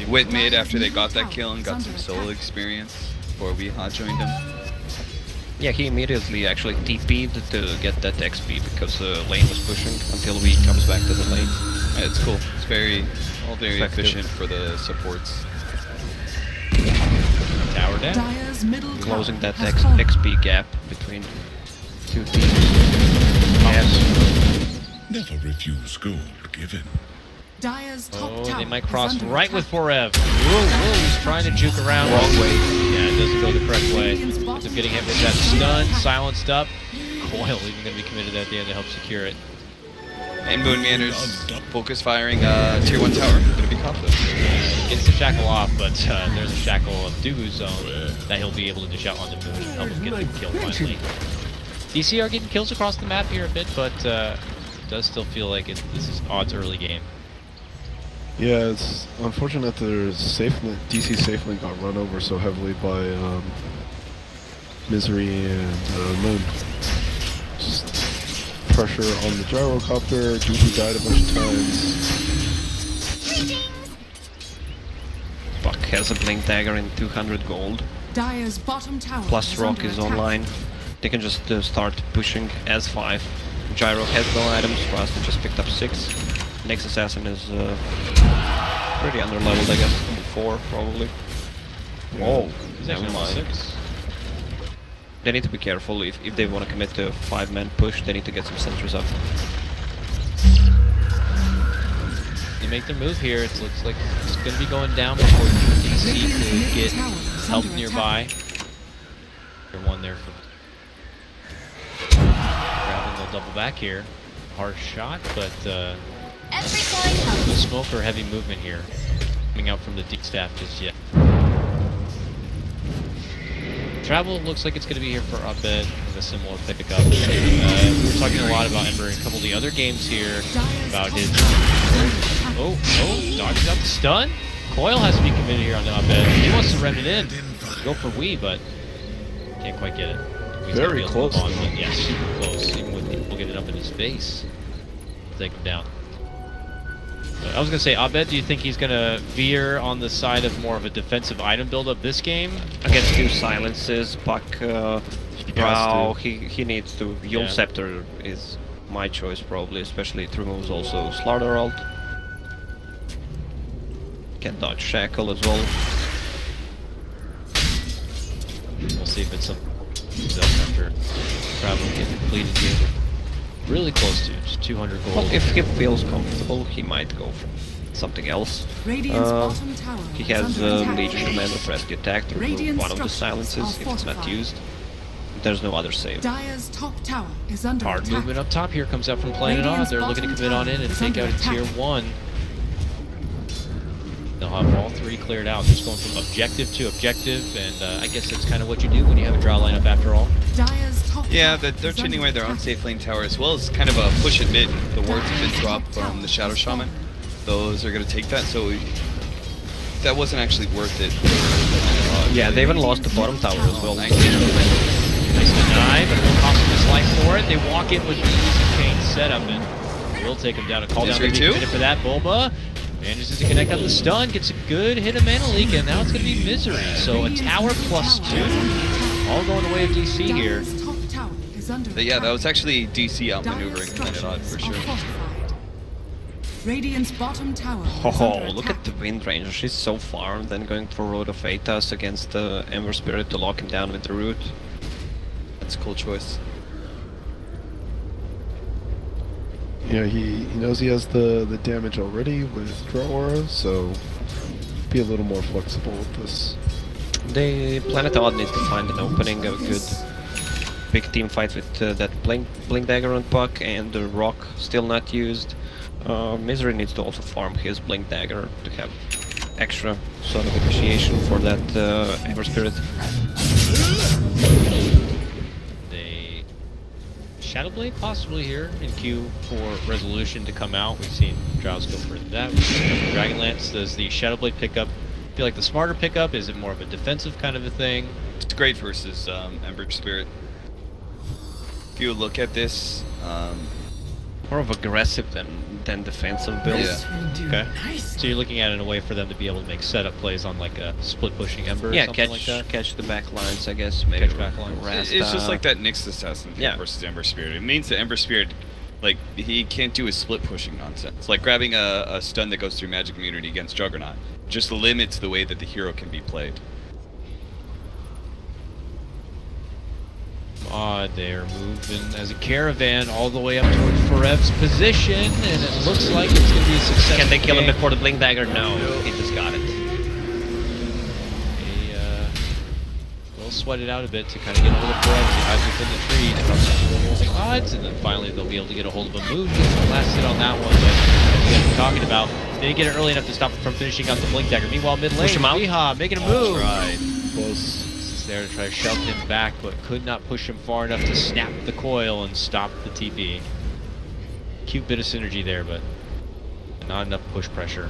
Speaker 5: Went mid after they got that kill and got some solo experience before Weeha joined him.
Speaker 3: Yeah, he immediately actually TP'd to get that XP because the lane was pushing until we comes back to the lane.
Speaker 5: Yeah, it's cool. It's very
Speaker 3: Effective.
Speaker 5: efficient for the supports.
Speaker 2: Tower down.
Speaker 4: Dyer's middle tower
Speaker 3: Closing that
Speaker 4: has fallen.
Speaker 3: XP gap between 2 thieves. Yes.
Speaker 6: Never refuse gold given.
Speaker 4: Dire's top
Speaker 2: Oh,
Speaker 4: tower
Speaker 2: they might
Speaker 4: is
Speaker 2: cross
Speaker 4: under
Speaker 2: right
Speaker 4: attack.
Speaker 2: with Forev. Whoa, he's trying to juke around.
Speaker 3: Wrong way.
Speaker 2: Yeah, it doesn't go the correct way.
Speaker 4: Radiant's
Speaker 2: Ends
Speaker 4: bottom
Speaker 2: up getting hit with
Speaker 4: tower
Speaker 2: that
Speaker 4: is under
Speaker 2: stun,
Speaker 4: attack.
Speaker 2: silenced up. Coil even going to be committed at the end to help secure it.
Speaker 5: And Moon Manners focus firing tier 1 tower. Gonna be confident.
Speaker 2: Gets the shackle off, but there's a shackle of Doogu's zone that he'll be able to dish out on the Moon and help him get the kill finally. DC are getting kills across the map here a bit, but does still feel like this is Odd's early game.
Speaker 1: Yeah, it's unfortunate that their DC SafeLink got run over so heavily by Misery and Moon. Just pressure on the gyrocopter. Dooku died a bunch of times.
Speaker 3: Buck has a blink dagger and 200 gold.
Speaker 4: Dire's bottom tower
Speaker 3: Plus
Speaker 4: is
Speaker 3: Rock
Speaker 4: under
Speaker 3: is
Speaker 4: attack.
Speaker 3: online. They can just start pushing S5. Gyro has no items. Rasta just picked up 6. Next assassin is pretty underleveled, I guess. 4 probably. Whoa, never mind. They need to be careful if they want to commit to a 5-man push. They need to get some sentries up.
Speaker 2: They make their move here. It looks like it's going to be going down before DC could get help nearby. They're one there for grabbing the double back here. Hard shot, but no smoke or heavy movement here coming out from the deep staff just yet. Travel looks like it's going to be here for Abed with a similar pickup. We were talking a lot about Ember in a couple of the other games here about his. Oh, dodges out the stun. Coil has to be committed here on the Abed. He wants to run it in. Go for Wii, but can't quite get it. He's
Speaker 1: Very
Speaker 2: gonna be
Speaker 1: close,
Speaker 2: on,
Speaker 1: though.
Speaker 2: but yes, super close. Even with people getting up in his face, take him down. But I was gonna say, Abed, do you think he's gonna veer on the side of more of a defensive item build-up this game?
Speaker 3: Against 2 silences, Buck, Brow,
Speaker 1: to.
Speaker 3: he needs to. Yule
Speaker 2: Yeah.
Speaker 3: Scepter is my choice probably, especially it removes also Slaughter ult. Can dodge Shackle as well.
Speaker 2: We'll see if it's something after travel get completed here. Really close to just 200 gold.
Speaker 3: Well, if he feels comfortable, he might go for something else.
Speaker 4: Radiant's bottom tower
Speaker 3: He
Speaker 4: is
Speaker 3: has
Speaker 4: under attack.
Speaker 3: Legion Commander press the attack to remove
Speaker 4: Radiant
Speaker 3: one of the
Speaker 4: structures
Speaker 3: silences
Speaker 4: are
Speaker 3: if it's not
Speaker 4: fortified.
Speaker 3: used. There's no other save.
Speaker 4: Dire's top tower is under
Speaker 2: Hard
Speaker 4: attack.
Speaker 2: movement up top here comes out from Planet Odd.
Speaker 4: Radiant's
Speaker 2: They're looking to
Speaker 4: bottom
Speaker 2: commit on
Speaker 4: tower
Speaker 2: in and
Speaker 4: is
Speaker 2: take
Speaker 4: under
Speaker 2: out a tier
Speaker 4: attack.
Speaker 2: 1. They'll have all 3 cleared out, just going from objective to objective, and I guess that's kind of what you do when you have a draw lineup after all.
Speaker 4: Dire's top
Speaker 5: Yeah,
Speaker 4: tower
Speaker 5: they're
Speaker 4: is
Speaker 5: tuning
Speaker 4: under
Speaker 5: away their own
Speaker 4: attack.
Speaker 5: safe lane tower as well as kind of a push at mid. The wards have been dropped from the Shadow Shaman. Those are going to take that, so that wasn't actually worth it.
Speaker 3: Yeah, they even lost the bottom tower as well.
Speaker 5: Nice.
Speaker 2: Nice deny, but it will cost them a life for it. They walk in with the easy chain setup, and will take him down. A call down
Speaker 5: Misery
Speaker 2: to be
Speaker 5: too?
Speaker 2: committed for that. Bulba manages to connect on the stun, gets a good hit of Mana Leak, and now it's going to be Misery. So a tower plus 2, all going the way of DC here.
Speaker 4: Dire's top tower is under
Speaker 5: But yeah, that
Speaker 4: attack.
Speaker 5: was actually DC outmaneuvering
Speaker 4: Dire's
Speaker 5: Planet Odd for
Speaker 4: structures
Speaker 5: sure.
Speaker 4: are fortified. Radiant's bottom tower is
Speaker 3: Oh,
Speaker 4: under
Speaker 3: look
Speaker 4: attack.
Speaker 3: at the Wind Ranger. She's so far, and then going for Road of Aetas against the Ember Spirit to lock him down with the root.
Speaker 5: That's a cool choice.
Speaker 1: Yeah, he knows he has the damage already with Draw Aura, so be a little more flexible with this.
Speaker 3: Planet Odd needs to find an opening, a good big team fight with that Blink Dagger on Puck and the Rock still not used. Misery needs to also farm his Blink Dagger to have extra sort of initiation for that Ember Spirit.
Speaker 2: They Shadowblade possibly here in queue for Resolution to come out. We've seen Drows go for that. We've seen Dragonlance. Does the Shadowblade pickup feel like the smarter pickup? Is it more of a defensive kind of a thing?
Speaker 5: It's great versus Ember Spirit. If you look at this,
Speaker 3: More of aggressive than defensive build.
Speaker 5: Yeah.
Speaker 2: Okay. So you're looking at it in a way for them to be able to make setup plays on like a split pushing Ember or
Speaker 3: Yeah,
Speaker 2: something like that?
Speaker 3: catch the back lines, I guess. Maybe
Speaker 2: Catch back lines.
Speaker 5: it's just like that Nyx assassin thing
Speaker 3: Yeah.
Speaker 5: versus Ember Spirit. It means that Ember Spirit, like, he can't do his split pushing nonsense. Like grabbing a stun that goes through Magic Immunity against Juggernaut just limits the way that the hero can be played.
Speaker 2: Odd. They're moving as a caravan all the way up towards Forev's position, and it looks like it's going to be a success.
Speaker 3: Can they kill him before the Blink Dagger? No, he just got it.
Speaker 2: They'll sweat it out a bit to kind of get a hold of Forev. He hides within the tree, drops some holding odds, and then finally they'll be able to get a hold of a move. Gets the last hit on that one, but as we have been talking about, they didn't get it early enough to stop it from finishing out the Blink Dagger. Meanwhile, mid lane, Weehaw making a move.
Speaker 5: Right.
Speaker 1: Close.
Speaker 2: There to try to shove him back, but could not push him far enough to snap the coil and stop the TP. Cute bit of synergy there, but not enough push pressure.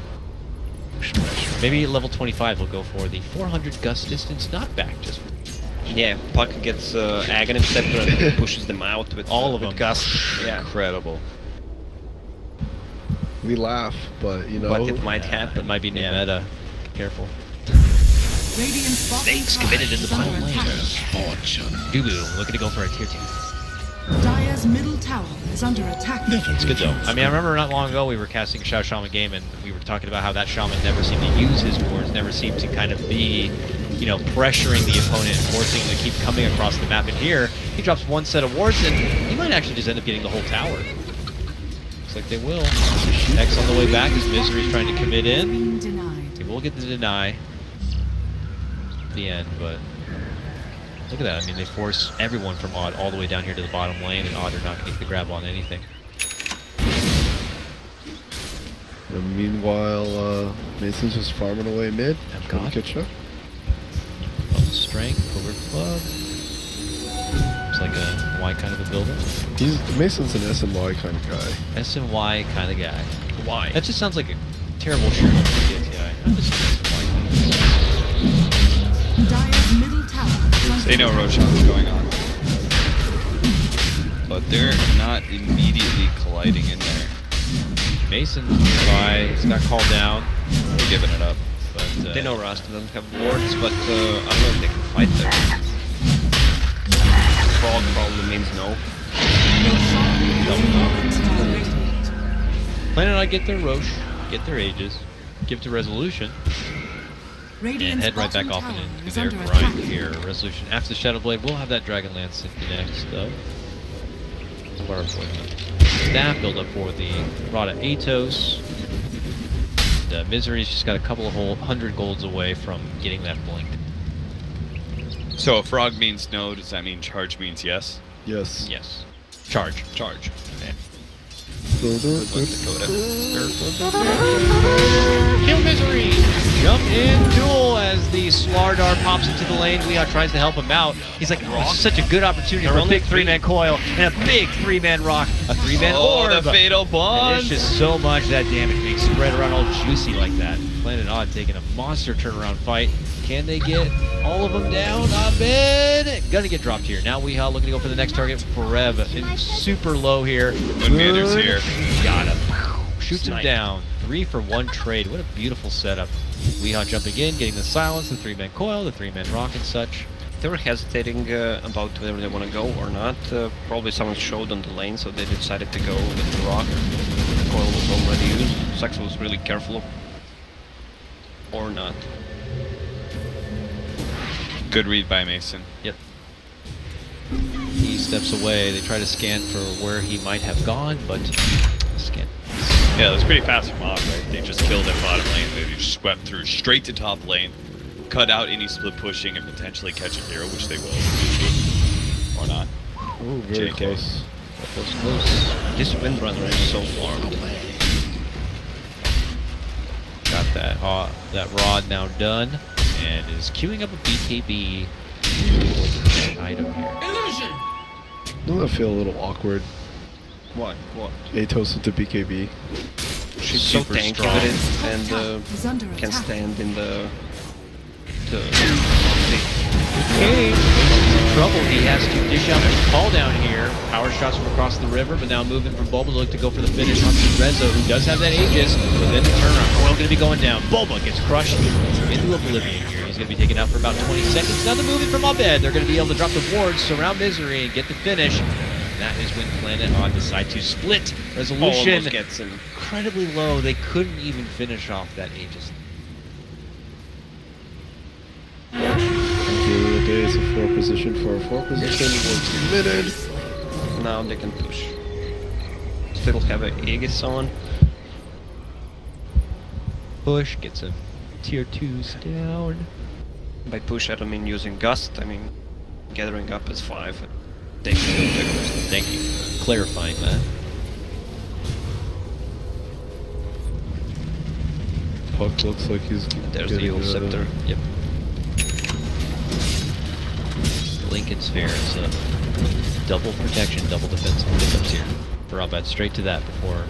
Speaker 2: Maybe at level 25 he'll go for the 400 gust distance knockback. Just
Speaker 3: Yeah, Puck gets Aghanim Scepter and pushes them out with
Speaker 2: all of
Speaker 3: with
Speaker 2: them.
Speaker 3: Gust. Yeah,
Speaker 2: Incredible.
Speaker 1: We laugh, but you know.
Speaker 3: but it might happen.
Speaker 2: That might be new meta. Careful.
Speaker 4: Radiant's bottom
Speaker 3: Snakes
Speaker 4: tower
Speaker 3: committed in the
Speaker 4: is under
Speaker 3: bottom lane.
Speaker 4: attack.
Speaker 6: Fortune.
Speaker 2: Dubu looking to go for a tier 2.
Speaker 4: Dire's middle tower is under attack.
Speaker 2: It's good though. I mean, I remember not long ago we were casting a Shao Shaman game and we were talking about how that Shaman never seemed to use his wards, never seemed to kind of be, you know, pressuring the opponent and forcing him to keep coming across the map. And here, he drops one set of wards and he might actually just end up getting the whole tower. Looks like they will. X on the way back as Misery's trying to commit in.
Speaker 4: Screen denied.
Speaker 2: He will get the deny at the end, but look at that. I mean, they force everyone from Odd all the way down here to the bottom lane, and Odd are not going to get the grab on anything.
Speaker 1: And meanwhile, Mason's just farming away mid. Trying to catch up.
Speaker 2: Strength, over club. It's like a Y kind of a builder.
Speaker 1: Mason's an SMY kind of guy.
Speaker 2: SMY kind of guy.
Speaker 3: Why?
Speaker 2: That just sounds like a terrible shirt on DTI. I'm just an SMY kind of guy.
Speaker 4: Dire's middle tower is under
Speaker 5: They know Roshan's going on. But they're not immediately colliding in there.
Speaker 2: Mason's nearby. He's got called down.
Speaker 5: They're giving it up.
Speaker 2: But,
Speaker 3: They know Rasta doesn't have wards, but I don't know if they can fight them. Frog probably means no.
Speaker 2: Planet I get their Roche, get their Aegis, give to Resolution, and
Speaker 4: Radiant's
Speaker 2: head right back
Speaker 4: bottom
Speaker 2: off and
Speaker 4: tower
Speaker 2: into
Speaker 4: is
Speaker 2: their
Speaker 4: under
Speaker 2: grind
Speaker 4: attack.
Speaker 2: here. Resolution after Shadow Blade. We'll have that Dragon Lance in next though. Staff build up for the Rada Atos. And, Misery's just got a couple of 100 golds away from getting that blink.
Speaker 5: So if frog means no, does that mean charge means yes?
Speaker 1: Yes.
Speaker 2: Yes. Charge.
Speaker 5: Charge. Okay.
Speaker 1: Good
Speaker 2: Kill Misery! Jump in duel as the Slardar pops into the lane. Weehaw tries to help him out. He's like, oh, this is such a good opportunity for a big three-man coil and a big three-man rock, a three-man orb.
Speaker 5: The fatal
Speaker 2: And
Speaker 5: bond!
Speaker 2: it's just so much that damage being spread around all juicy like that. Planet Odd taking a monster turnaround fight. Can they get all of them down? Abed! Gonna get dropped here. Now Weehaw looking to go for the next target for Rev. It's super low here.
Speaker 5: Moonmander's here.
Speaker 2: Got him. Shoots him down. 3 for 1 trade. What a beautiful setup. Weehaw jumping in, getting the silence, the 3-man coil, the 3-man rock and such.
Speaker 3: They were hesitating about whether they want to go or not. Probably someone showed on the lane, so they decided to go with the rock. The coil was already used. Saxo was really careful. Or not.
Speaker 5: Good read by Mason.
Speaker 2: Yep. He steps away. They try to scan for where he might have gone, but scan.
Speaker 5: Yeah, that's pretty fast from Odd, right? They just killed at bottom lane. They just swept through straight to top lane, cut out any split pushing, and potentially catch a hero, which they will. Or not.
Speaker 1: Ooh, very
Speaker 5: JK.
Speaker 1: close.
Speaker 2: Close.
Speaker 3: This Windrunner is so far away.
Speaker 2: Got that rod now done, and is queuing up a BKB for the item here.
Speaker 1: Doesn't that feel a little awkward?
Speaker 3: What? What?
Speaker 1: Atos with the BKB.
Speaker 3: She's so
Speaker 2: super
Speaker 3: tanky
Speaker 2: strong.
Speaker 3: with it,
Speaker 4: Top
Speaker 3: and
Speaker 4: tower is under
Speaker 3: can
Speaker 4: attack.
Speaker 3: stand in the
Speaker 2: Okay, he's in trouble. He has to dish out his call down here. Power shots from across the river, but now moving from Bulba to look to go for the finish on Rezo, who does have that Aegis, but then the turnaround. Coil going to be going down. Bulba gets crushed into oblivion here. He's going to be taken out for about 20 seconds. Now the moving from Abed. They're going to be able to drop the wards, surround Misery, and get the finish. And that is when Planet Odd decide to split. Resolution
Speaker 3: almost gets him.
Speaker 2: incredibly low. They couldn't even finish off that Aegis.
Speaker 1: Thank you, the days gets a 4 position for a 4 position. One's committed.
Speaker 3: Now they can push. Still have a Aegis on.
Speaker 2: Push gets a tier 2s down.
Speaker 3: By push, I don't mean using Gust, I mean gathering up as 5 and taking the objectives.
Speaker 2: Thank you for clarifying that.
Speaker 1: Puck looks like he's
Speaker 3: There's the
Speaker 1: getting
Speaker 3: old scepter.
Speaker 2: Yep. Lincoln Sphere is a double protection, double defense on pickups here. Robot straight to that before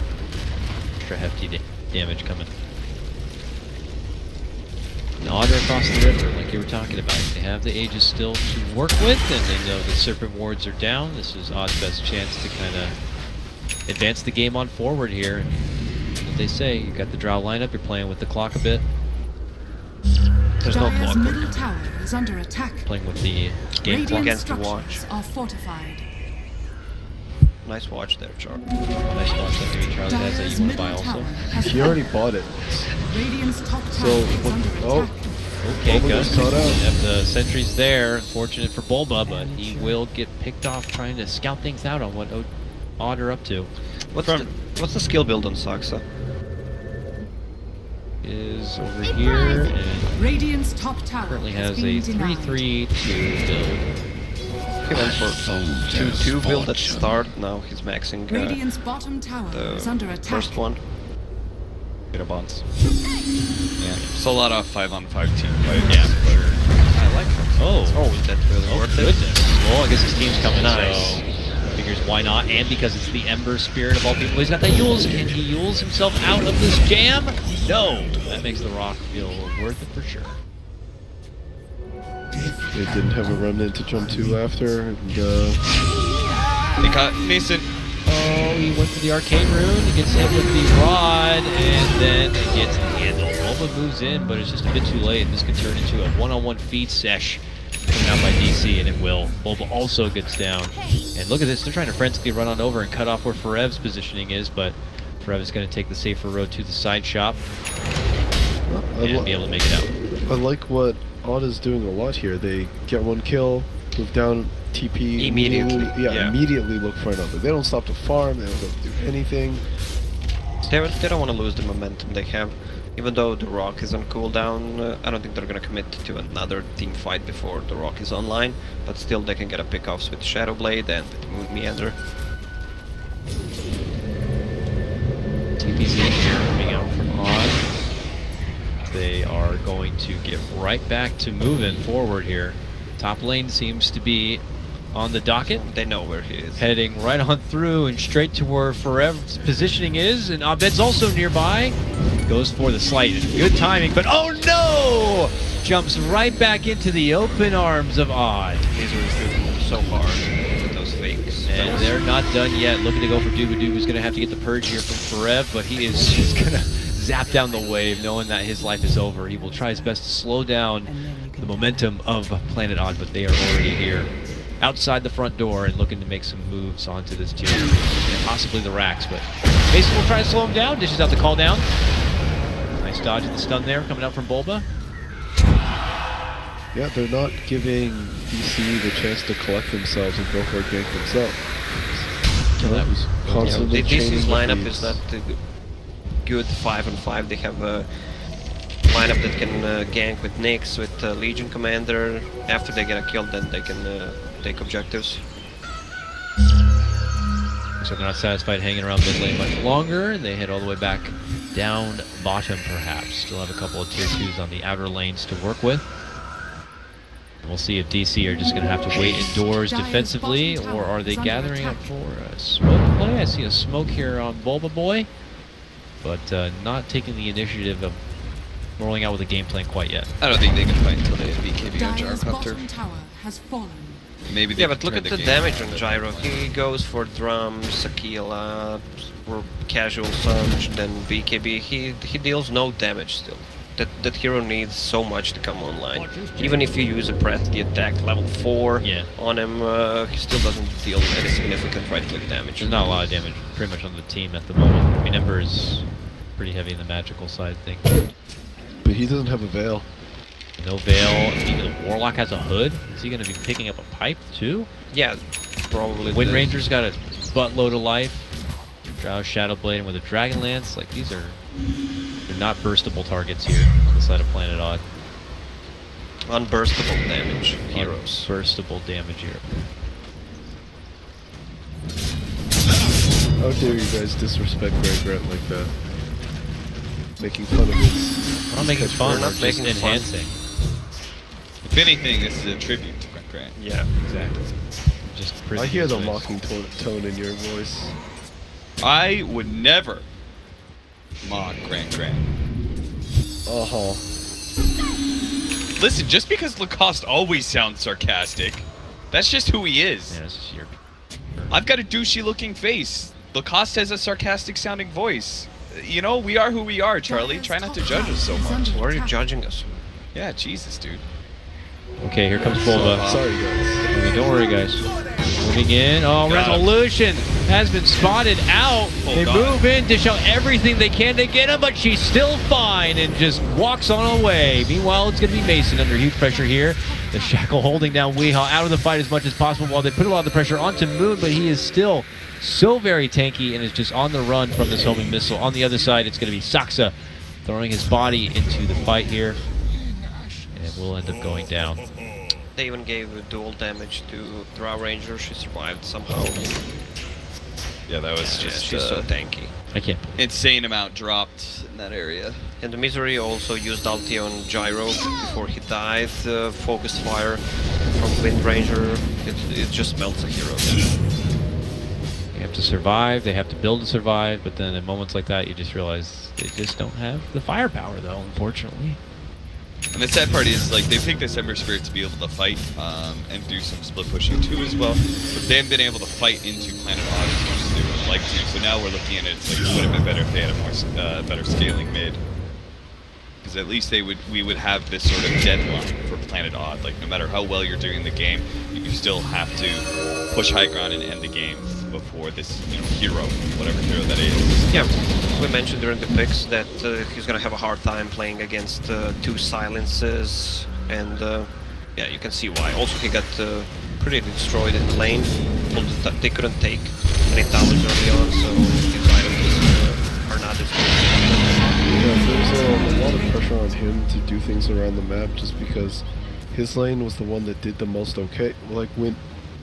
Speaker 2: extra hefty damage coming. Otter across the river, like you were talking about. They have the Aegis still to work with, and they know the Serpent Wards are down. This is Odd's best chance to kind of advance the game on forward here. What they say, you got the Drow lineup, you're playing with the clock a bit.
Speaker 3: There's no
Speaker 4: Dire's
Speaker 3: clock.
Speaker 4: middle tower is under attack.
Speaker 2: Playing with the game clock.
Speaker 4: Radiant
Speaker 3: against the
Speaker 4: structures
Speaker 3: watch.
Speaker 4: are fortified.
Speaker 3: Nice watch there, Char.
Speaker 2: Nice watch that maybe Charlie has that
Speaker 4: Dire's
Speaker 2: you want to buy
Speaker 4: middle
Speaker 2: also.
Speaker 4: tower has
Speaker 1: He already
Speaker 4: fallen.
Speaker 1: bought it.
Speaker 4: Radiant's top tower
Speaker 1: So,
Speaker 4: is under
Speaker 1: oh.
Speaker 4: attack.
Speaker 2: Okay,
Speaker 1: Bulba
Speaker 2: Gus.
Speaker 1: gets caught out.
Speaker 2: Have the sentries there. Fortunate for Bulba, but he will get picked off trying to scout things out on what Odd are up to.
Speaker 3: What's the skill build on Saxa?
Speaker 2: Is over here and
Speaker 4: Radiant's top tower
Speaker 2: currently
Speaker 4: has
Speaker 2: has a
Speaker 4: been denied.
Speaker 2: 3-3-2 build.
Speaker 3: He went for 2-2 build at the start, now he's maxing
Speaker 4: Radiant's bottom tower is under
Speaker 3: the
Speaker 4: attack.
Speaker 3: first one.
Speaker 5: Bit of bonds. Yeah. So a lot of 5-on-5 team fights.
Speaker 2: Yeah, for sure.
Speaker 3: I like that.
Speaker 2: Oh,
Speaker 3: Is that really worth it?
Speaker 2: goodness. Well, I guess his team's coming,
Speaker 3: Nice.
Speaker 2: so figures why not, and because it's the Ember Spirit of all people. He's got that Yules. Can he Yules himself out of this jam? No! That makes the rock feel worth it for sure.
Speaker 1: They didn't have a remnant to jump to after, and
Speaker 5: He caught Mason.
Speaker 2: Oh, he went for the Arcane Rune, he gets hit with the Rod, and then it gets handled. Bulba moves in, but it's just a bit too late, and this could turn into a one-on-one feed sesh coming out by DC, and it will. Bulba also gets down. And look at this, they're trying to frantically run on over and cut off where Ferev's positioning is, but Ferev is going to take the safer road to the side shop and be able to make it out.
Speaker 1: I like what Odd is doing a lot here. They get 1 kill, move down, TP
Speaker 3: Immediately,
Speaker 1: yeah, immediately look for another. They don't stop to farm. They don't do anything.
Speaker 3: They don't want to lose the momentum they have. Even though the Rock is on cooldown, I don't think they're going to commit to another team fight before the Rock is online. But still, they can get a pick-offs with Shadowblade and with Moon Meander.
Speaker 2: TP's in here, coming out from Odd. They are going to get right back to moving forward here. Top lane seems to be on the docket.
Speaker 3: They know where he is.
Speaker 2: Heading right on through and straight to where Ferev's positioning is, and Abed's also nearby. Goes for the slight. Good timing, but oh no! Jumps right back into the open arms of Odd.
Speaker 3: These are shooting so hard with those fakes.
Speaker 2: And they're not done yet. Looking to go for Dooba who's going to have to get the purge here from Ferev, but he is just going to zap down the wave, knowing that his life is over. He will try his best to slow down the momentum of Planet Odd, but they are already here. Outside the front door and looking to make some moves onto this tier. And possibly the racks, but Mason will try to slow him down. Dishes out the call down. Nice dodge of the stun there coming out from Bulba.
Speaker 1: Yeah, they're not giving DC the chance to collect themselves and go for a gank themselves.
Speaker 2: So that was
Speaker 1: constantly changing
Speaker 3: DC's
Speaker 1: the
Speaker 3: lineup
Speaker 1: beats.
Speaker 3: is not good 5-on-5. They have a lineup that can gank with Nyx, with Legion Commander. After they get a kill, then they can take objectives.
Speaker 2: So they're not satisfied hanging around mid lane much longer. They head all the way back down bottom, perhaps. Still have a couple of tier 2s on the outer lanes to work with. We'll see if DC are just going to have to wait indoors defensively, or are they gathering up for a smoke play? I see a smoke here on Bulba Boy, but not taking the initiative of rolling out with a game plan quite yet.
Speaker 5: I don't think they can fight until they have BKB on
Speaker 4: Dire's
Speaker 5: Gyro Hunter.
Speaker 4: bottom tower has fallen.
Speaker 5: Maybe they
Speaker 3: Yeah, but look
Speaker 5: turn
Speaker 3: at the
Speaker 5: game.
Speaker 3: damage on Gyro. He goes for drums, Aquila, or casual Sunge, then BKB. He deals no damage still. That hero needs so much to come online. Even if you use a press the attack level 4 on him, he still doesn't deal any significant right-click damage.
Speaker 2: There's not a lot of damage pretty much on the team at the moment. I mean, Ember is pretty heavy in the magical side thing.
Speaker 1: But he doesn't have a veil.
Speaker 2: No Veil. Even the Warlock has a hood. Is he going to be picking up a pipe too?
Speaker 3: Yeah, probably.
Speaker 2: Wind Ranger's got a buttload of life. Drow Shadow Blade with a Dragon Lance. Like they're not burstable targets here on the side of Planet Odd.
Speaker 3: Unburstable damage heroes.
Speaker 2: Unburstable damage here.
Speaker 1: How dare you guys disrespect Greg Grant like that? Making fun of his...
Speaker 2: We're not making fun,
Speaker 3: We're not
Speaker 2: we're just
Speaker 3: making fun.
Speaker 2: enhancing.
Speaker 5: If anything, this is a tribute to Grant.
Speaker 3: Yeah.
Speaker 2: Exactly. Just
Speaker 1: I hear the
Speaker 2: prisoners.
Speaker 1: mocking tone in your voice.
Speaker 5: I would never mock Grant.
Speaker 1: Uh-huh.
Speaker 5: Listen, just because Lacoste always sounds sarcastic, that's just who he is.
Speaker 2: Yeah, this is your...
Speaker 5: I've got a douchey-looking face. Lacoste has a sarcastic-sounding voice. You know, we are who we are, Charlie. Try not to judge us so much.
Speaker 3: Why are you judging us?
Speaker 5: Yeah, Jesus, dude.
Speaker 2: Okay, here comes Volva.
Speaker 1: Sorry, guys.
Speaker 2: Okay, don't worry, guys. Moving in. Oh,
Speaker 5: Got him.
Speaker 2: Resolution has been spotted out. They
Speaker 5: God.
Speaker 2: move in, dish out everything they can to get him, but she's still fine and just walks on away. Meanwhile, it's going to be Mason under huge pressure here. The Shackle holding down Weehaw out of the fight as much as possible while they put a lot of the pressure onto Moon, but he is still so very tanky and is just on the run from this homing missile. On the other side, it's going to be Saksa throwing his body into the fight here, and will end up going down.
Speaker 3: They even gave dual damage to Drow Ranger. She survived somehow.
Speaker 5: Yeah, that was
Speaker 3: Yeah,
Speaker 5: just
Speaker 3: she's so tanky.
Speaker 2: I can't believe
Speaker 5: insane amount dropped in that area.
Speaker 3: And the Misery also used ulti on Gyro before he died. Focus fire from Wind Ranger. It just melts a hero.
Speaker 2: They have to survive, they have to build to survive, but then in moments like that, you just realize they just don't have the firepower, though, unfortunately.
Speaker 5: And the sad part is, like, they picked this Ember Spirit to be able to fight and do some split pushing too as well, but they haven't been able to fight into Planet Odd as much as they would like to. So now we're looking at it, it's like it would have been better if they had a more better scaling mid, because at least we would have this sort of deadline for Planet Odd. Like, no matter how well you're doing the game, you still have to push high ground and end the game before this, hero, whatever hero that is.
Speaker 3: Yeah, we mentioned during the picks that he's gonna have a hard time playing against two silences, and yeah, you can see why. Also, he got pretty destroyed in the lane. They couldn't take any towers early on, so his items are not as good.
Speaker 1: Yeah, there's a lot of pressure on him to do things around the map just because his lane was the one that did the most okay, like went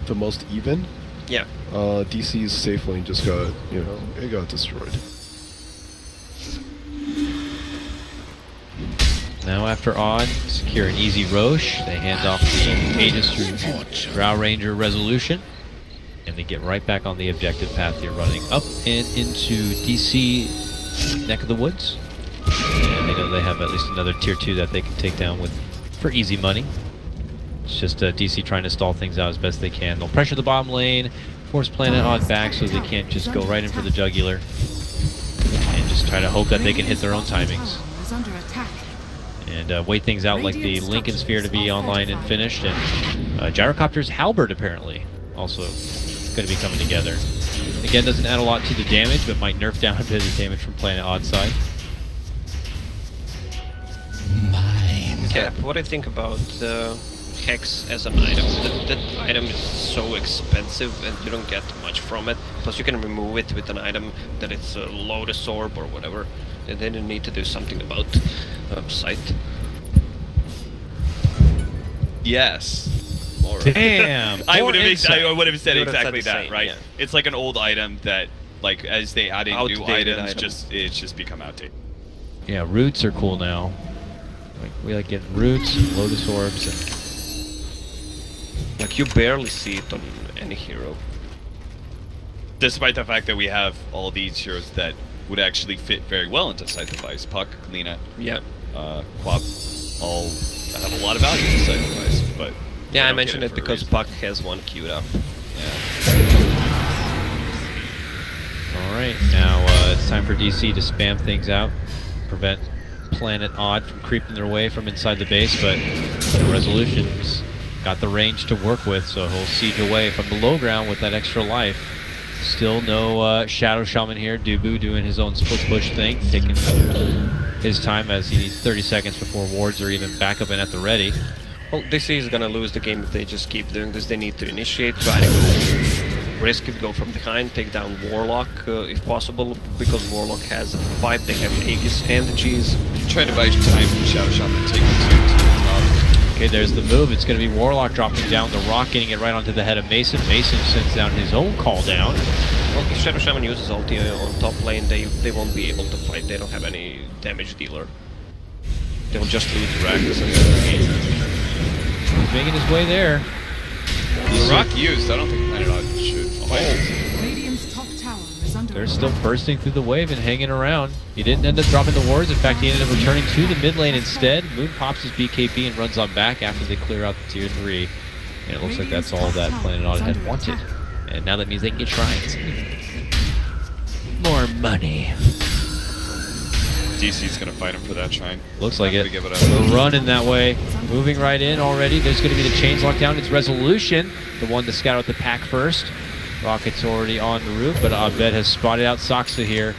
Speaker 1: the most even.
Speaker 3: Yeah.
Speaker 1: DC's safe lane just got, it got destroyed.
Speaker 2: Now after Odd, secure an easy Roche. They hand off the Aegis through Drow Ranger Resolution. And they get right back on the objective path here, running up and into DC neck of the woods. And they know they have at least another tier 2 that they can take down for easy money. It's just DC trying to stall things out as best they can. They'll pressure the bottom lane, force Planet Odd back so they can't just go right in for the jugular. And just try to hope that they can hit their own timings.
Speaker 4: Is under attack.
Speaker 2: And wait things out like the Lincoln Sphere to be online and finished. And Gyrocopter's Halberd apparently also going to be coming together. Again, doesn't add a lot to the damage, but might nerf down a bit of the damage from Planet Odd side.
Speaker 3: Cap, what do you think about Hex as an item? That item is so expensive and you don't get much from it. Plus you can remove it with an item that it's a Lotus Orb or whatever. And then you need to do something about sight.
Speaker 5: Yes.
Speaker 2: Damn!
Speaker 5: I would
Speaker 2: More
Speaker 5: have
Speaker 2: insight.
Speaker 5: said
Speaker 3: You would've said
Speaker 5: exactly
Speaker 3: the
Speaker 5: that,
Speaker 3: same,
Speaker 5: right?
Speaker 3: yeah.
Speaker 5: It's like an old item that, like, as they add in new
Speaker 3: Outdated
Speaker 5: items,
Speaker 3: item.
Speaker 5: it's just become outdated.
Speaker 2: Yeah, roots are cool now. We like getting roots, and Lotus Orbs, and
Speaker 3: Like you barely see it on any hero.
Speaker 5: Despite the fact that we have all these heroes that would actually fit very well into Scythe Device. Puck, Lena,
Speaker 3: Yeah.
Speaker 5: Quap, all have a lot of value in Scythe Device, but
Speaker 3: Yeah, I
Speaker 5: don't get
Speaker 3: mentioned it
Speaker 5: for a
Speaker 3: because
Speaker 5: reason.
Speaker 3: Puck has one queued up.
Speaker 5: Yeah.
Speaker 2: Alright, now it's time for DC to spam things out, prevent Planet Odd from creeping their way from inside the base, but the Resolution's got the range to work with, so he'll siege away from the low ground with that extra life. Still no Shadow Shaman here. Dubu doing his own split push thing, taking his time as he needs 30 seconds before wards are even back up and at the ready.
Speaker 3: Well, DC is gonna lose the game if they just keep doing this. They need to initiate, try to go risk it, go from behind, take down Warlock if possible, because Warlock has a fight. They have Aegis and the Cheese.
Speaker 5: Try to buy time from Shadow Shaman to take the 2 to the top.
Speaker 2: Okay, there's the move. It's going to be Warlock dropping down the rock, getting it right onto the head of Mason. Mason sends down his own call down.
Speaker 3: Well, if Shadow Shaman uses ulti on top lane, they won't be able to fight. They don't have any damage dealer. They'll just lose Ragnus and
Speaker 2: He's making his way there.
Speaker 5: The rock used, I don't think Planet Odd should fight.
Speaker 4: Radiant's top tower is under
Speaker 2: They're
Speaker 4: attack.
Speaker 2: still bursting through the wave and hanging around. He didn't end up dropping the wards. In fact, he ended up returning to the mid lane instead. Moon pops his BKB and runs on back after they clear out the tier 3. And it looks like that's all that Planet Odd had wanted. And now that means they can get shrines. More money.
Speaker 5: DC's gonna fight him for that shrine.
Speaker 2: Looks like
Speaker 5: Not
Speaker 2: it.
Speaker 5: gonna give it up.
Speaker 2: We're running that way. Moving right in already. There's going to be the chains locked down. It's Resolution, the one to scout out the pack first. Rocket's already on the roof, but Abed has spotted out Saksa here.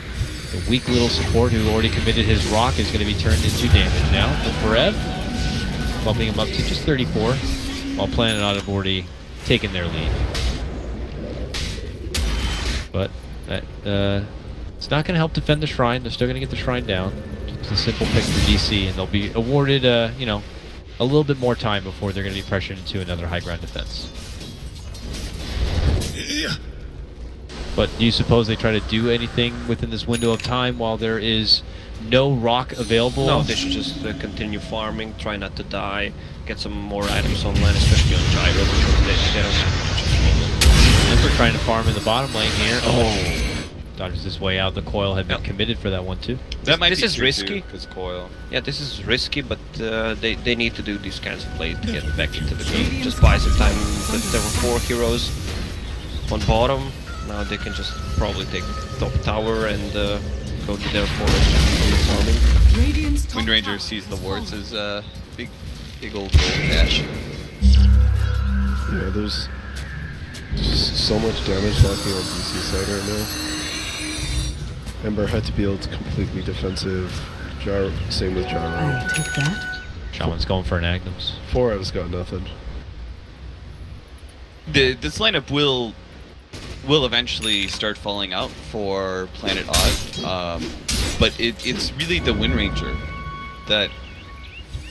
Speaker 2: The weak little support who already committed his rock is going to be turned into damage now. The Forev, bumping him up to just 34, while Planet Odd have already taken their lead. But that, it's not going to help defend the shrine. They're still going to get the shrine down. It's a simple pick for DC, and they'll be awarded, you know, a little bit more time before they're going to be pressured into another high ground defense. But do you suppose they try to do anything within this window of time while there is no rock available?
Speaker 3: No, they should just continue farming, try not to die, get some more items online, especially on Gyro, because they don't have much of
Speaker 2: Ember trying to farm in the bottom lane here. Oh, dodges his way out. The coil had been committed for that one too.
Speaker 5: That might
Speaker 3: this
Speaker 5: be
Speaker 3: is
Speaker 5: true
Speaker 3: risky.
Speaker 5: Because coil.
Speaker 3: Yeah, this is risky, but they need to do these kinds of plays to get back into the game. Just buy some time. There were 4 heroes on bottom. Now they can just probably take top tower and go to their forest and farming.
Speaker 4: Radiant's top
Speaker 5: Wind Ranger
Speaker 4: tower
Speaker 5: sees the
Speaker 4: has
Speaker 5: wards
Speaker 4: fallen.
Speaker 5: as big old gold cash.
Speaker 1: Yeah, there's just so much damage lacking on DC side right now. Ember had to be able to completely defensive. Same with Gyro.
Speaker 4: I'll take that.
Speaker 2: Shaman's going for an Agnums.
Speaker 1: 4F's got nothing.
Speaker 5: This lineup will eventually start falling out for Planet Odd, but it's really the Wind Ranger that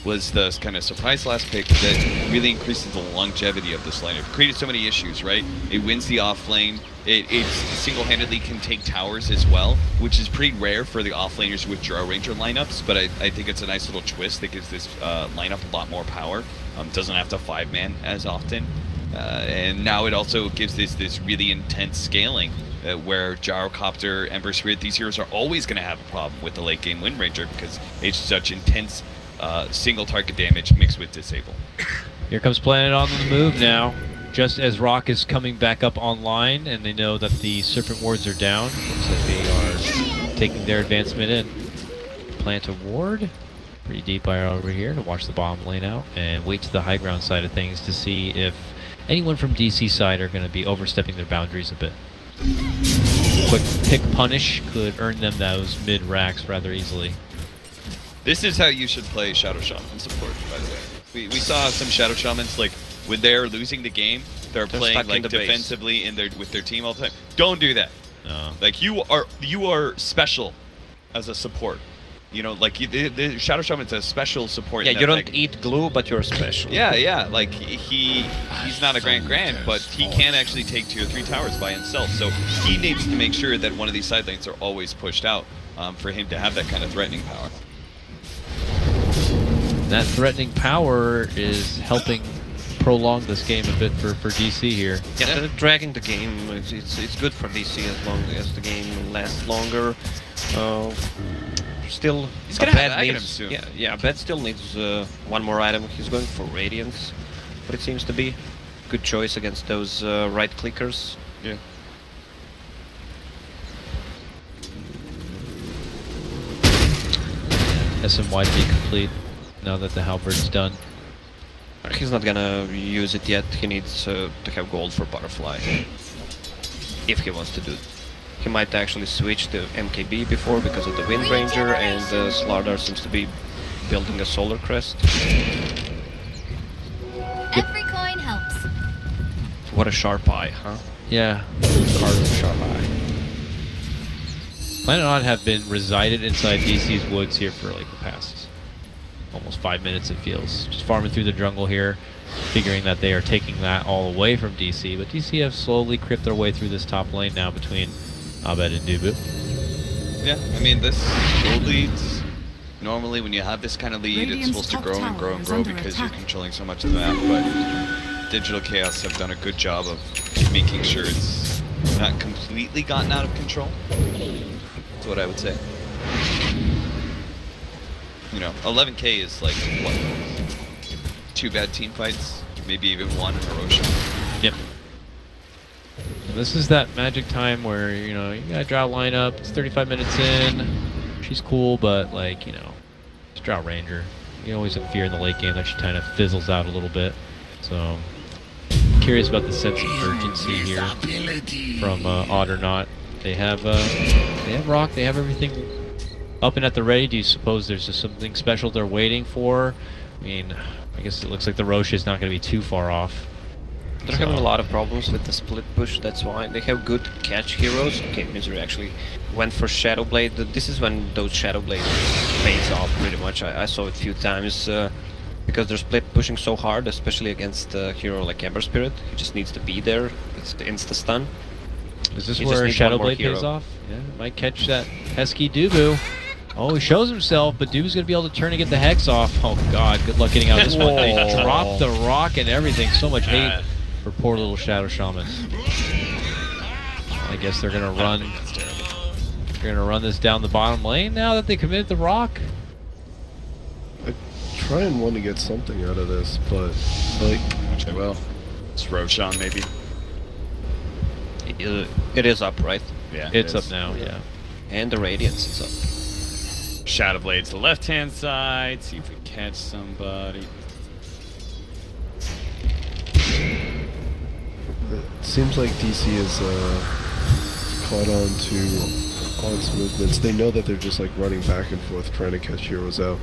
Speaker 5: was the kind of surprise last pick that really increases the longevity of this lineup. It created so many issues, right? It wins the off lane. It single-handedly can take towers as well, which is pretty rare for the off-laners with Drow Ranger lineups, but I think it's a nice little twist that gives this lineup a lot more power. Doesn't have to 5-man as often. And now it also gives this really intense scaling where Gyrocopter, Ember Spirit, these heroes are always going to have a problem with the late game Wind Ranger because it's such intense single target damage mixed with disable.
Speaker 2: Here comes Planet on the move now. Just as Rock is coming back up online and they know that the Serpent Wards are down, looks like they are taking their advancement in. Plant a ward. Pretty deep over here to watch the bottom lane out and wait to the high ground side of things to see if anyone from DC side are going to be overstepping their boundaries a bit. Quick pick punish could earn them those mid racks rather easily.
Speaker 5: This is how you should play Shadow Shaman support, by the way. We saw some Shadow Shamans, like, when they're losing the game, they're playing
Speaker 3: stuck in
Speaker 5: like
Speaker 3: the base.
Speaker 5: defensively with their team all the time. Don't do that.
Speaker 2: No.
Speaker 5: Like, you are special as a support. You know, like, the Shadow Shaman's a special support.
Speaker 3: Yeah,
Speaker 5: in
Speaker 3: you
Speaker 5: that
Speaker 3: don't
Speaker 5: pick.
Speaker 3: eat glue, but you're special.
Speaker 5: Yeah, like, he's not a Grand, but he can actually take 2 or 3 towers by himself. So he needs to make sure that one of these side lanes are always pushed out for him to have that kind of threatening power.
Speaker 2: That threatening power is helping prolong this game a bit for DC here.
Speaker 3: Yeah, they're dragging the game. It's good for DC as long as the game lasts longer. Still,
Speaker 5: He's gonna
Speaker 3: Abed
Speaker 5: have items
Speaker 3: needs,
Speaker 5: soon.
Speaker 3: Yeah, Abed still needs one more item. He's going for Radiance, but it seems to be good choice against those right clickers.
Speaker 5: Yeah.
Speaker 2: SMY to be complete now that the halberd's done.
Speaker 3: He's not gonna use it yet. He needs to have gold for Butterfly. if he wants to do it. He might actually switch to MKB before because of the Wind Ranger, and Slardar seems to be building a Solar Crest.
Speaker 7: Every coin helps.
Speaker 3: What a sharp eye, huh?
Speaker 2: Yeah, card with a sharp eye. Planet Odd have been resided inside DC's woods here for like the past almost 5 minutes, it feels. Just farming through the jungle here, figuring that they are taking that all away from DC, but DC have slowly crept their way through this top lane now between Abed and Dubu.
Speaker 5: Yeah, I mean, this gold leads, normally when you have this kind of lead, it's supposed to grow and grow and grow because you're controlling so much of the map, but Digital Chaos have done a good job of making sure it's not completely gotten out of control. That's what I would say. You know, 11k is like, what, 2 bad team fights? Maybe even 1 in a row shot.
Speaker 2: Yep. This is that magic time where, you know, you gotta draw a lineup, it's 35 minutes in, she's cool, but like, you know, it's Drought Ranger. You always have fear in the late game that she kind of fizzles out a little bit. So, curious about the sense of urgency here from Odd or Not. They have Rock, they have everything up and at the ready. Do you suppose there's just something special they're waiting for? I mean, I guess it looks like the Roche is not going to be too far off.
Speaker 3: They're having a lot of problems with the split push, that's why. They have good catch heroes. Okay, Misery actually went for Shadowblade. This is when those Shadowblade pays off pretty much. I saw it a few times because they're split pushing so hard, especially against a hero like Ember Spirit. He just needs to be there. It's the insta-stun.
Speaker 2: Is this where Shadowblade pays off? Yeah, might catch that pesky Dubu. Oh, he shows himself, but Dubu's going to be able to turn and get the Hex off. Oh god, good luck getting out of this one. They dropped the rock and everything. So much hate for poor little Shadow Shaman. I guess they're going to run. They're going to run this down the bottom lane now that they committed the rock.
Speaker 1: I try and want to get something out of this, but like,
Speaker 5: Which I will. It's Roshan, maybe.
Speaker 3: It is up, right?
Speaker 5: Yeah,
Speaker 2: It's up now, yeah.
Speaker 3: And the Radiance is up.
Speaker 5: Shadowblade to the left-hand side. See if we catch somebody.
Speaker 1: it seems like DC is caught on to Odd's movements. They know that they're just like running back and forth trying to catch heroes out.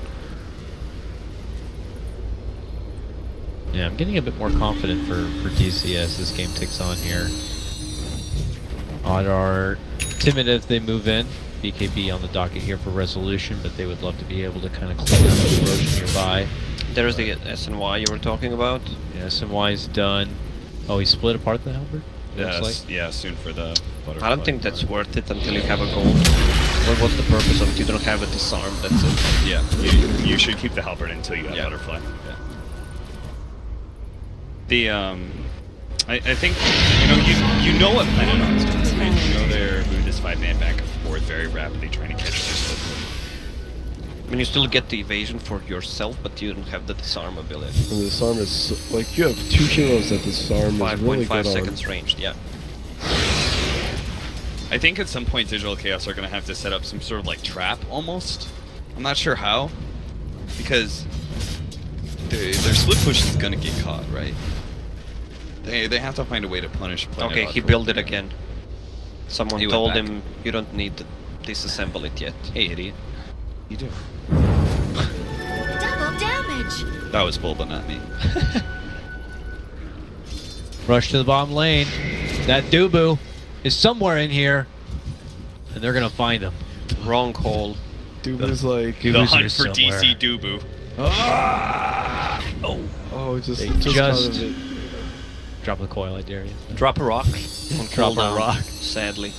Speaker 2: Yeah, I'm getting a bit more confident for DC as this game ticks on here. Odd are timid as they move in. BKB on the docket here for resolution, but they would love to be able to kind of clean up the Roche nearby.
Speaker 3: There's the SNY you were talking about.
Speaker 2: Yeah, SNY is done. Oh, he split apart the halberd?
Speaker 5: Yeah,
Speaker 2: Looks like.
Speaker 5: yeah, soon for the butterfly.
Speaker 3: I don't think that's worth it until you have a gold. What's the purpose of it? You don't have a disarm, that's it.
Speaker 5: Yeah, you should keep the halberd until you have butterfly. Yeah. The I think you know what Planet Odd's doing, right? You know they're moving this 5-man back and forth very rapidly, trying to catch this.
Speaker 3: I mean, you still get the evasion for yourself, but you don't have the disarm ability.
Speaker 1: And the disarm is so, like, you have 2 heroes that disarm is really
Speaker 3: 5.5
Speaker 1: good
Speaker 3: seconds
Speaker 1: on.
Speaker 3: ranged, yeah.
Speaker 5: I think at some point Digital Chaos are going to have to set up some sort of like trap almost. I'm not sure how, because their split push is going to get caught, right? They have to find a way to punish Planet
Speaker 3: Okay,
Speaker 5: Odd
Speaker 3: he
Speaker 5: for
Speaker 3: built
Speaker 5: what
Speaker 3: it
Speaker 5: they're
Speaker 3: again. Someone
Speaker 5: He went
Speaker 3: told
Speaker 5: back.
Speaker 3: him, you don't need to disassemble it yet.
Speaker 5: Hey, idiot. You do.
Speaker 7: Double damage.
Speaker 5: That was bull, but not me.
Speaker 2: Rush to the bottom lane. That Dubu is somewhere in here, and they're gonna find him.
Speaker 3: Wrong call.
Speaker 1: Dubu's like,
Speaker 5: The
Speaker 2: Dubu's
Speaker 5: hunt
Speaker 2: here
Speaker 5: for
Speaker 2: somewhere.
Speaker 5: DC Dubu.
Speaker 1: oh, just
Speaker 2: They
Speaker 1: just
Speaker 2: just-
Speaker 1: out of it.
Speaker 2: Drop the coil, I dare you.
Speaker 3: Drop a rock. On
Speaker 2: Drop a
Speaker 3: cooldown,
Speaker 2: rock.
Speaker 3: Sadly.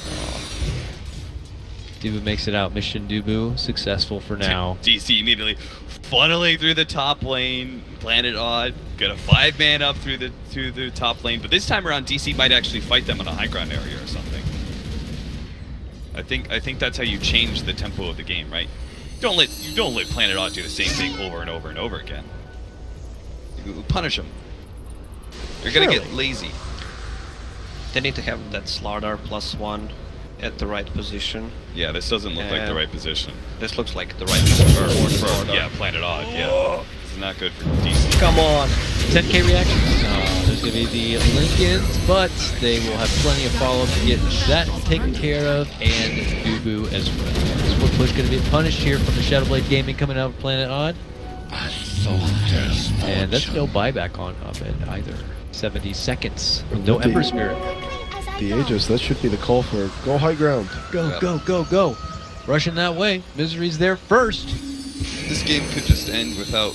Speaker 2: Dubu makes it out. Mission Dubu successful for now.
Speaker 5: DC immediately funneling through the top lane. Planet Odd got a 5-man up through the top lane, but this time around DC might actually fight them on a high ground area or something. I think that's how you change the tempo of the game, right? You don't let Planet Odd do the same thing over and over and over again. You punish them. You're gonna get lazy.
Speaker 3: They need to have that Slardar +1 at the right position.
Speaker 5: Yeah, this doesn't look like the right position.
Speaker 3: This looks like the right position for
Speaker 5: Yeah, Planet Odd. Yeah, this is not good for DC.
Speaker 3: Come on.
Speaker 2: 10k reaction? No, there's going to be the Lincolns, but they will have plenty of follow-up to get that taken care of, and Boo as well. Split push going to be punished here from the Shadowblade Gaming coming out of Planet Odd. And that's no buyback on Abed either. 70 seconds. No Ember Spirit.
Speaker 1: The Aegis, that should be the call for go high ground.
Speaker 2: Go, go, go, go. Rushing that way. Misery's there first.
Speaker 5: This game could just end without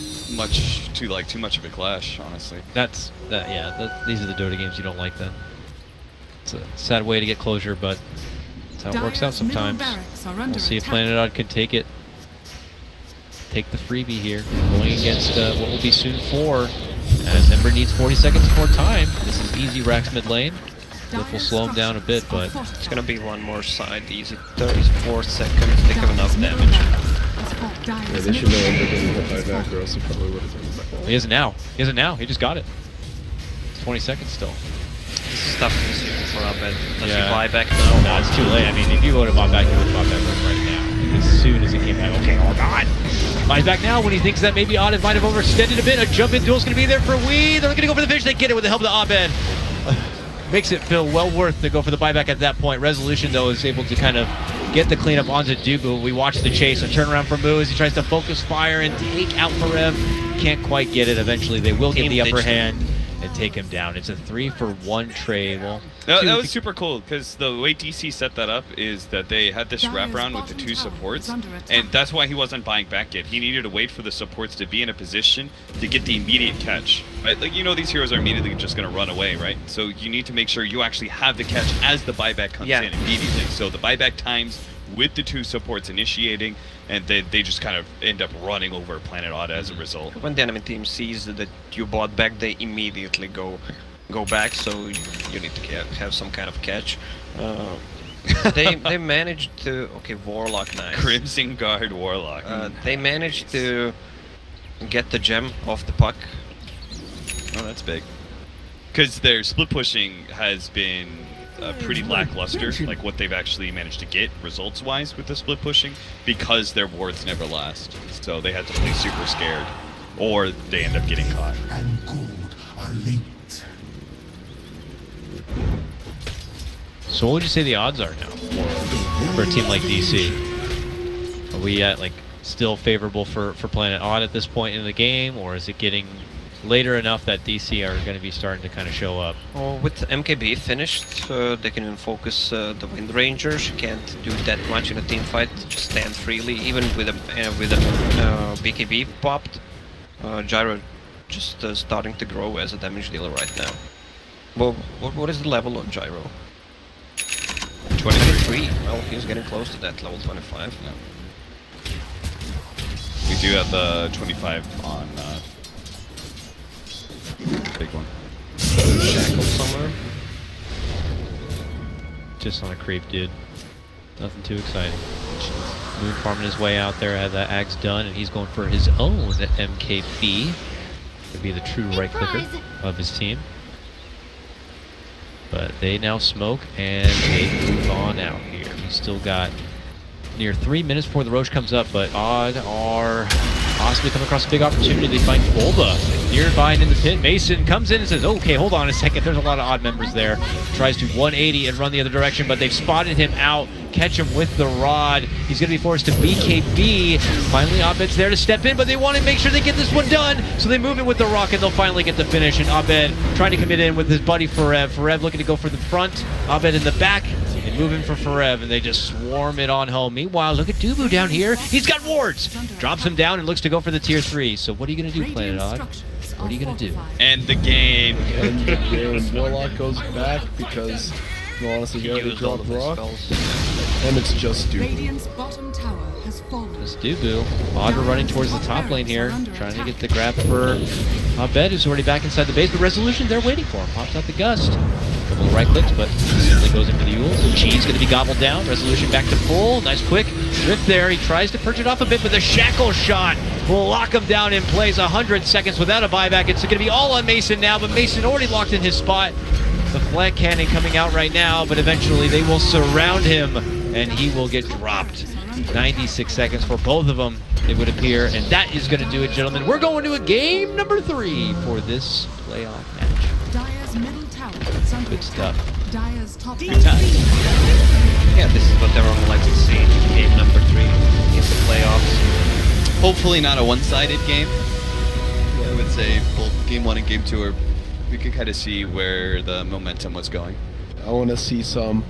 Speaker 5: too much of a clash, honestly.
Speaker 2: These are the Dota games you don't like then. It's a sad way to get closure, but that's how it works out sometimes. We'll see if Planet Odd can take it. Take the freebie here, going against what will be soon 4, as Ember needs 40 seconds more time. This is easy Rax mid lane. Flip will slow him down a bit, but
Speaker 3: it's gonna be one more side, easy 34 seconds, they have enough damage.
Speaker 1: Yeah, they should know Ember getting hit by back, or else he probably would have taken back.
Speaker 2: he isn't now. He isn't now. He just got it. It's 20 seconds still.
Speaker 3: This is tough decision for Abed. Does
Speaker 2: Yeah.
Speaker 3: he buy back now?
Speaker 2: No, it's too late. I mean, if you would have bought back, you would have bought back right now. As soon as it came back, okay, oh god. Buys back now when he thinks that maybe Odd might have overextended a bit. A jump-in duel's going to be there for Wee. They're going to go for the finish. They get it with the help of the Abed. Makes it feel well worth to go for the buyback at that point. Resolution, though, is able to kind of get the cleanup onto Dubu. We watch the chase. A turnaround for Moo as he tries to focus fire and take out Forev. Can't quite get it. Eventually, they will get the upper hand and take him down. It's a 3-for-1 trade. Well,
Speaker 5: that was super cool, because the way DC set that up is that they had this wraparound with the 2 supports, and that's why he wasn't buying back yet. He needed to wait for the supports to be in a position to get the immediate catch. Right? Like, you know, these heroes are immediately just going to run away, right? So you need to make sure you actually have the catch as the buyback comes in immediately. So the buyback times with the 2 supports initiating, and they just kind of end up running over Planet Odd as a result.
Speaker 3: When the enemy team sees that you bought back, they immediately go back, so you need to have some kind of catch. They managed to... Okay, Warlock, nice.
Speaker 5: Crimson Guard Warlock.
Speaker 3: They managed to get the gem off the puck.
Speaker 5: Oh, that's big. Because their split pushing has been pretty lackluster, like what they've actually managed to get results-wise with the split pushing, because their wards never last. So they had to play super scared, or they end up getting caught.
Speaker 6: And gold are linked.
Speaker 2: so what would you say the odds are now for a team like DC? Are we at like still favorable for Planet Odd at this point in the game, or is it getting later enough that DC are going to be starting to kind of show up?
Speaker 3: Oh, with MKB finished, they can even focus the Wind Rangers. You can't do that much in a team fight. Just stand freely, even with a BKB popped. Gyro just starting to grow as a damage dealer right now. Well, what is the level on Gyro? 23. Well, he's getting close to that level 25.
Speaker 5: Yeah. We do have the 25 on big one.
Speaker 3: Shackle somewhere.
Speaker 2: Just on a creep, dude. Nothing too exciting. Moon farming his way out there, had that axe done, and he's going for his own MKB. To be the true right clicker of his team. But they now smoke, and they move on out here. He's still got near 3 minutes before the Roche comes up, but Odd are possibly coming across a big opportunity. They find Bulba nearby and in the pit. Mason comes in and says, okay, hold on a second. There's a lot of Odd members there. Tries to 180 and run the other direction, but they've spotted him out. Catch him with the rod. He's going to be forced to BKB. Finally, Abed's there to step in, but they want to make sure they get this one done. So they move in with the rock, and they'll finally get the finish. And Abed trying to commit in with his buddy Forev. Forev looking to go for the front. Abed in the back. And moving for Forev, and they just swarm it on home. Meanwhile, look at Dubu down here. He's got wards. Drops him down and looks to go for the tier 3. So what are you going to do, Planet Odd? What are you going to do?
Speaker 5: End the game.
Speaker 1: And the game. Warlock goes back because, no, honestly,
Speaker 3: He
Speaker 1: you already
Speaker 3: used all
Speaker 1: dropped
Speaker 3: of his
Speaker 1: rock.
Speaker 3: spells.
Speaker 1: And it's just Dubu.
Speaker 4: Radiant's bottom tower has fallen.
Speaker 2: It's Dubu. Odd running towards the top lane here, trying to get the grab for Abed, who's already back inside the base. But Resolution, they're waiting for him. Pops out the Gust. Couple of right clicks, but simply goes into the Yule. Cheese going to be gobbled down. Resolution back to full. Nice quick drift there. He tries to perch it off a bit, but the shackle shot will lock him down in place. 100 seconds without a buyback. It's going to be all on Mason now, but Mason already locked in his spot. The flag cannon coming out right now, but eventually they will surround him, and he will get dropped. 96 seconds for both of them, it would appear, and that is going to do it, gentlemen. We're going to a game number 3 for this playoff match.
Speaker 4: Dire's
Speaker 2: Good stuff.
Speaker 4: Dire's top
Speaker 5: Good time.
Speaker 3: Yeah, this is what everyone likes to see. Game number 3 in the playoffs.
Speaker 5: Hopefully not a one-sided game. I would say both game 1 and game 2 are. We could kind of see where the momentum was going.
Speaker 1: I want to see some